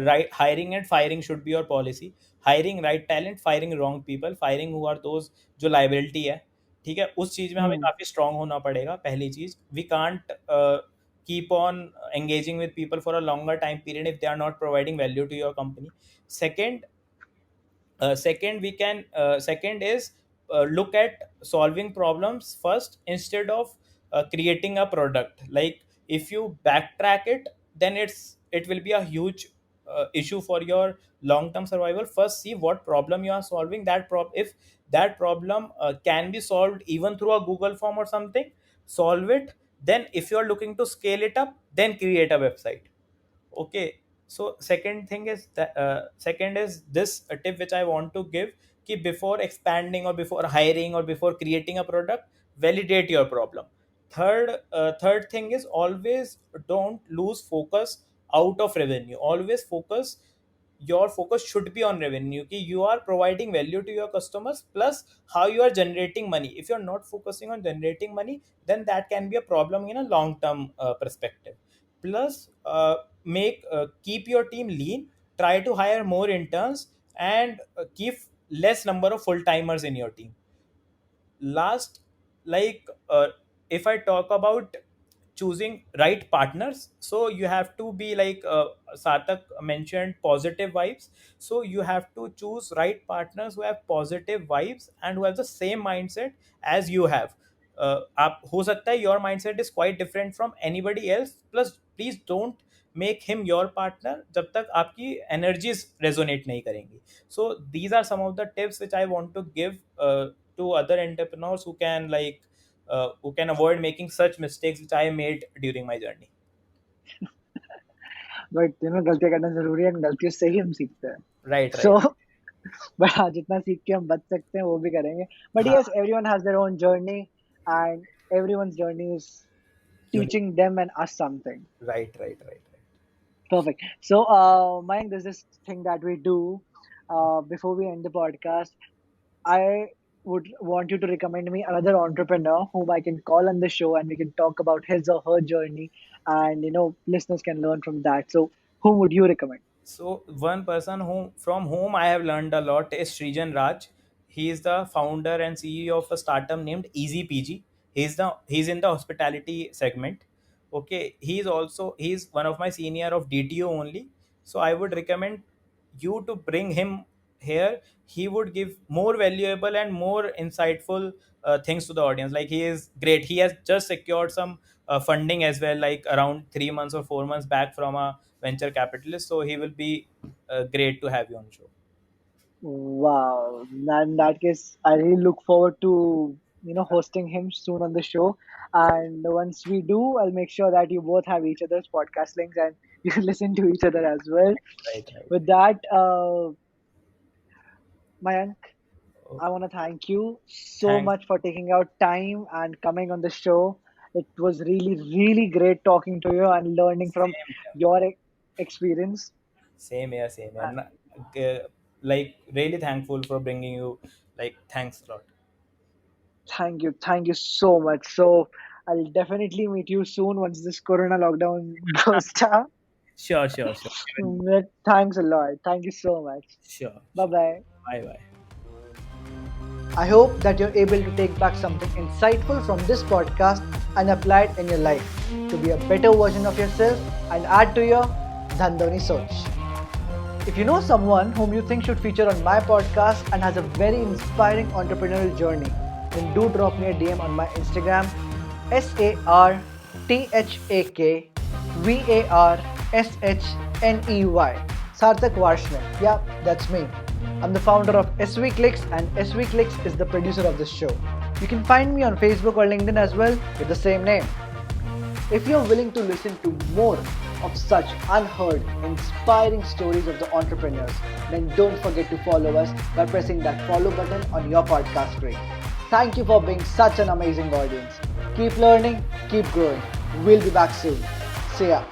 right, hiring and firing should be your policy. Hiring right talent, firing wrong people, firing who are those जो liability है. ठीक है, उस चीज में हमें Hmm. काफी स्ट्रांग होना पड़ेगा. पहली चीज, we can't keep on engaging with people for a longer time period if they are not providing value to your company. Second, second is, look at solving problems first instead of creating a product. Like, if you backtrack it, then it will be a huge issue for your long term survival. First, see what problem you are solving. If that problem can be solved even through a Google form or something, solve it. Then if you are looking to scale it up, then create a website. Okay. So second is this a tip which I want to give, कि before expanding or before hiring or before creating a product, validate your problem. Third thing is, always don't lose focus out of revenue. Always focus, your focus should be on revenue, कि you are providing value to your customers plus how you are generating money. If you're not focusing on generating money, then that can be a problem in a long term perspective. Plus, make keep your team lean, try to hire more interns, and keep less number of full timers in your team. Last, like, if I talk about choosing right partners, so you have to be like, Sarthak mentioned, positive vibes. So you have to choose right partners who have positive vibes and who have the same mindset as you have. आप हो सकता है your mindset is quite different from anybody else. Plus, please don't make him your partner जब तक आपकी energies resonate नहीं करेंगी. So these are some of the tips which I want to give to other entrepreneurs who can avoid making such mistakes which I made during my journey. But गलतियां करना जरूरी है and गलतियों से ही हम सीखते हैं. Right, So, right. but हाँ, जितना सीख के हम बच सकते हैं वो भी करेंगे. But हाँ, yes, everyone has their own journey and everyone's journey is unique. teaching them and us something. Right, right, right, right. Perfect. So, Mayank, there's this thing that we do before we end the podcast. I would want you to recommend me another entrepreneur whom I can call on the show and we can talk about his or her journey and listeners can learn from that. So, whom would you recommend? So one person from whom I have learned a lot is Srijan Raj. He is the founder and CEO of a startup named Easy PG. He's in the hospitality segment. Okay, he's one of my senior of DTO only. So I would recommend you to bring him here. He would give more valuable and more insightful things to the audience. Like, he is great. He has just secured some funding as well, like around 3 months or 4 months back from a venture capitalist. So he will be great to have you on show. Wow. In that case, I really look forward to hosting him soon on the show. And once we do, I'll make sure that you both have each other's podcast links and you listen to each other as well. Right, right. With that, Mayank, Oh, I want to thank you so thanks. much for taking out time and coming on the show. It was really, really great talking to you and learning from Same here. your experience. Same here. Same here. Uh, Like really thankful for bringing you. Like thanks a lot. Thank you so much. So I'll definitely meet you soon once this Corona lockdown goes down. Sure, sure, sure. Thanks a lot. Thank you so much. Sure, Bye sure. bye. Bye bye. I hope that you're able to take back something insightful from this podcast and apply it in your life to be a better version of yourself and add to your Dhandoni Soch. If you know someone whom you think should feature on my podcast and has a very inspiring entrepreneurial journey, then do drop me a DM on my Instagram SARTHAKVARSHNEY. Sarthak Varshney. Yeah, that's me. I'm the founder of SV Clicks and SV Clicks is the producer of this show. You can find me on Facebook or LinkedIn as well with the same name. If you're willing to listen to more of such unheard, inspiring stories of the entrepreneurs, then don't forget to follow us by pressing that follow button on your podcast screen. Thank you for being such an amazing audience. Keep learning, keep growing. We'll be back soon. See ya.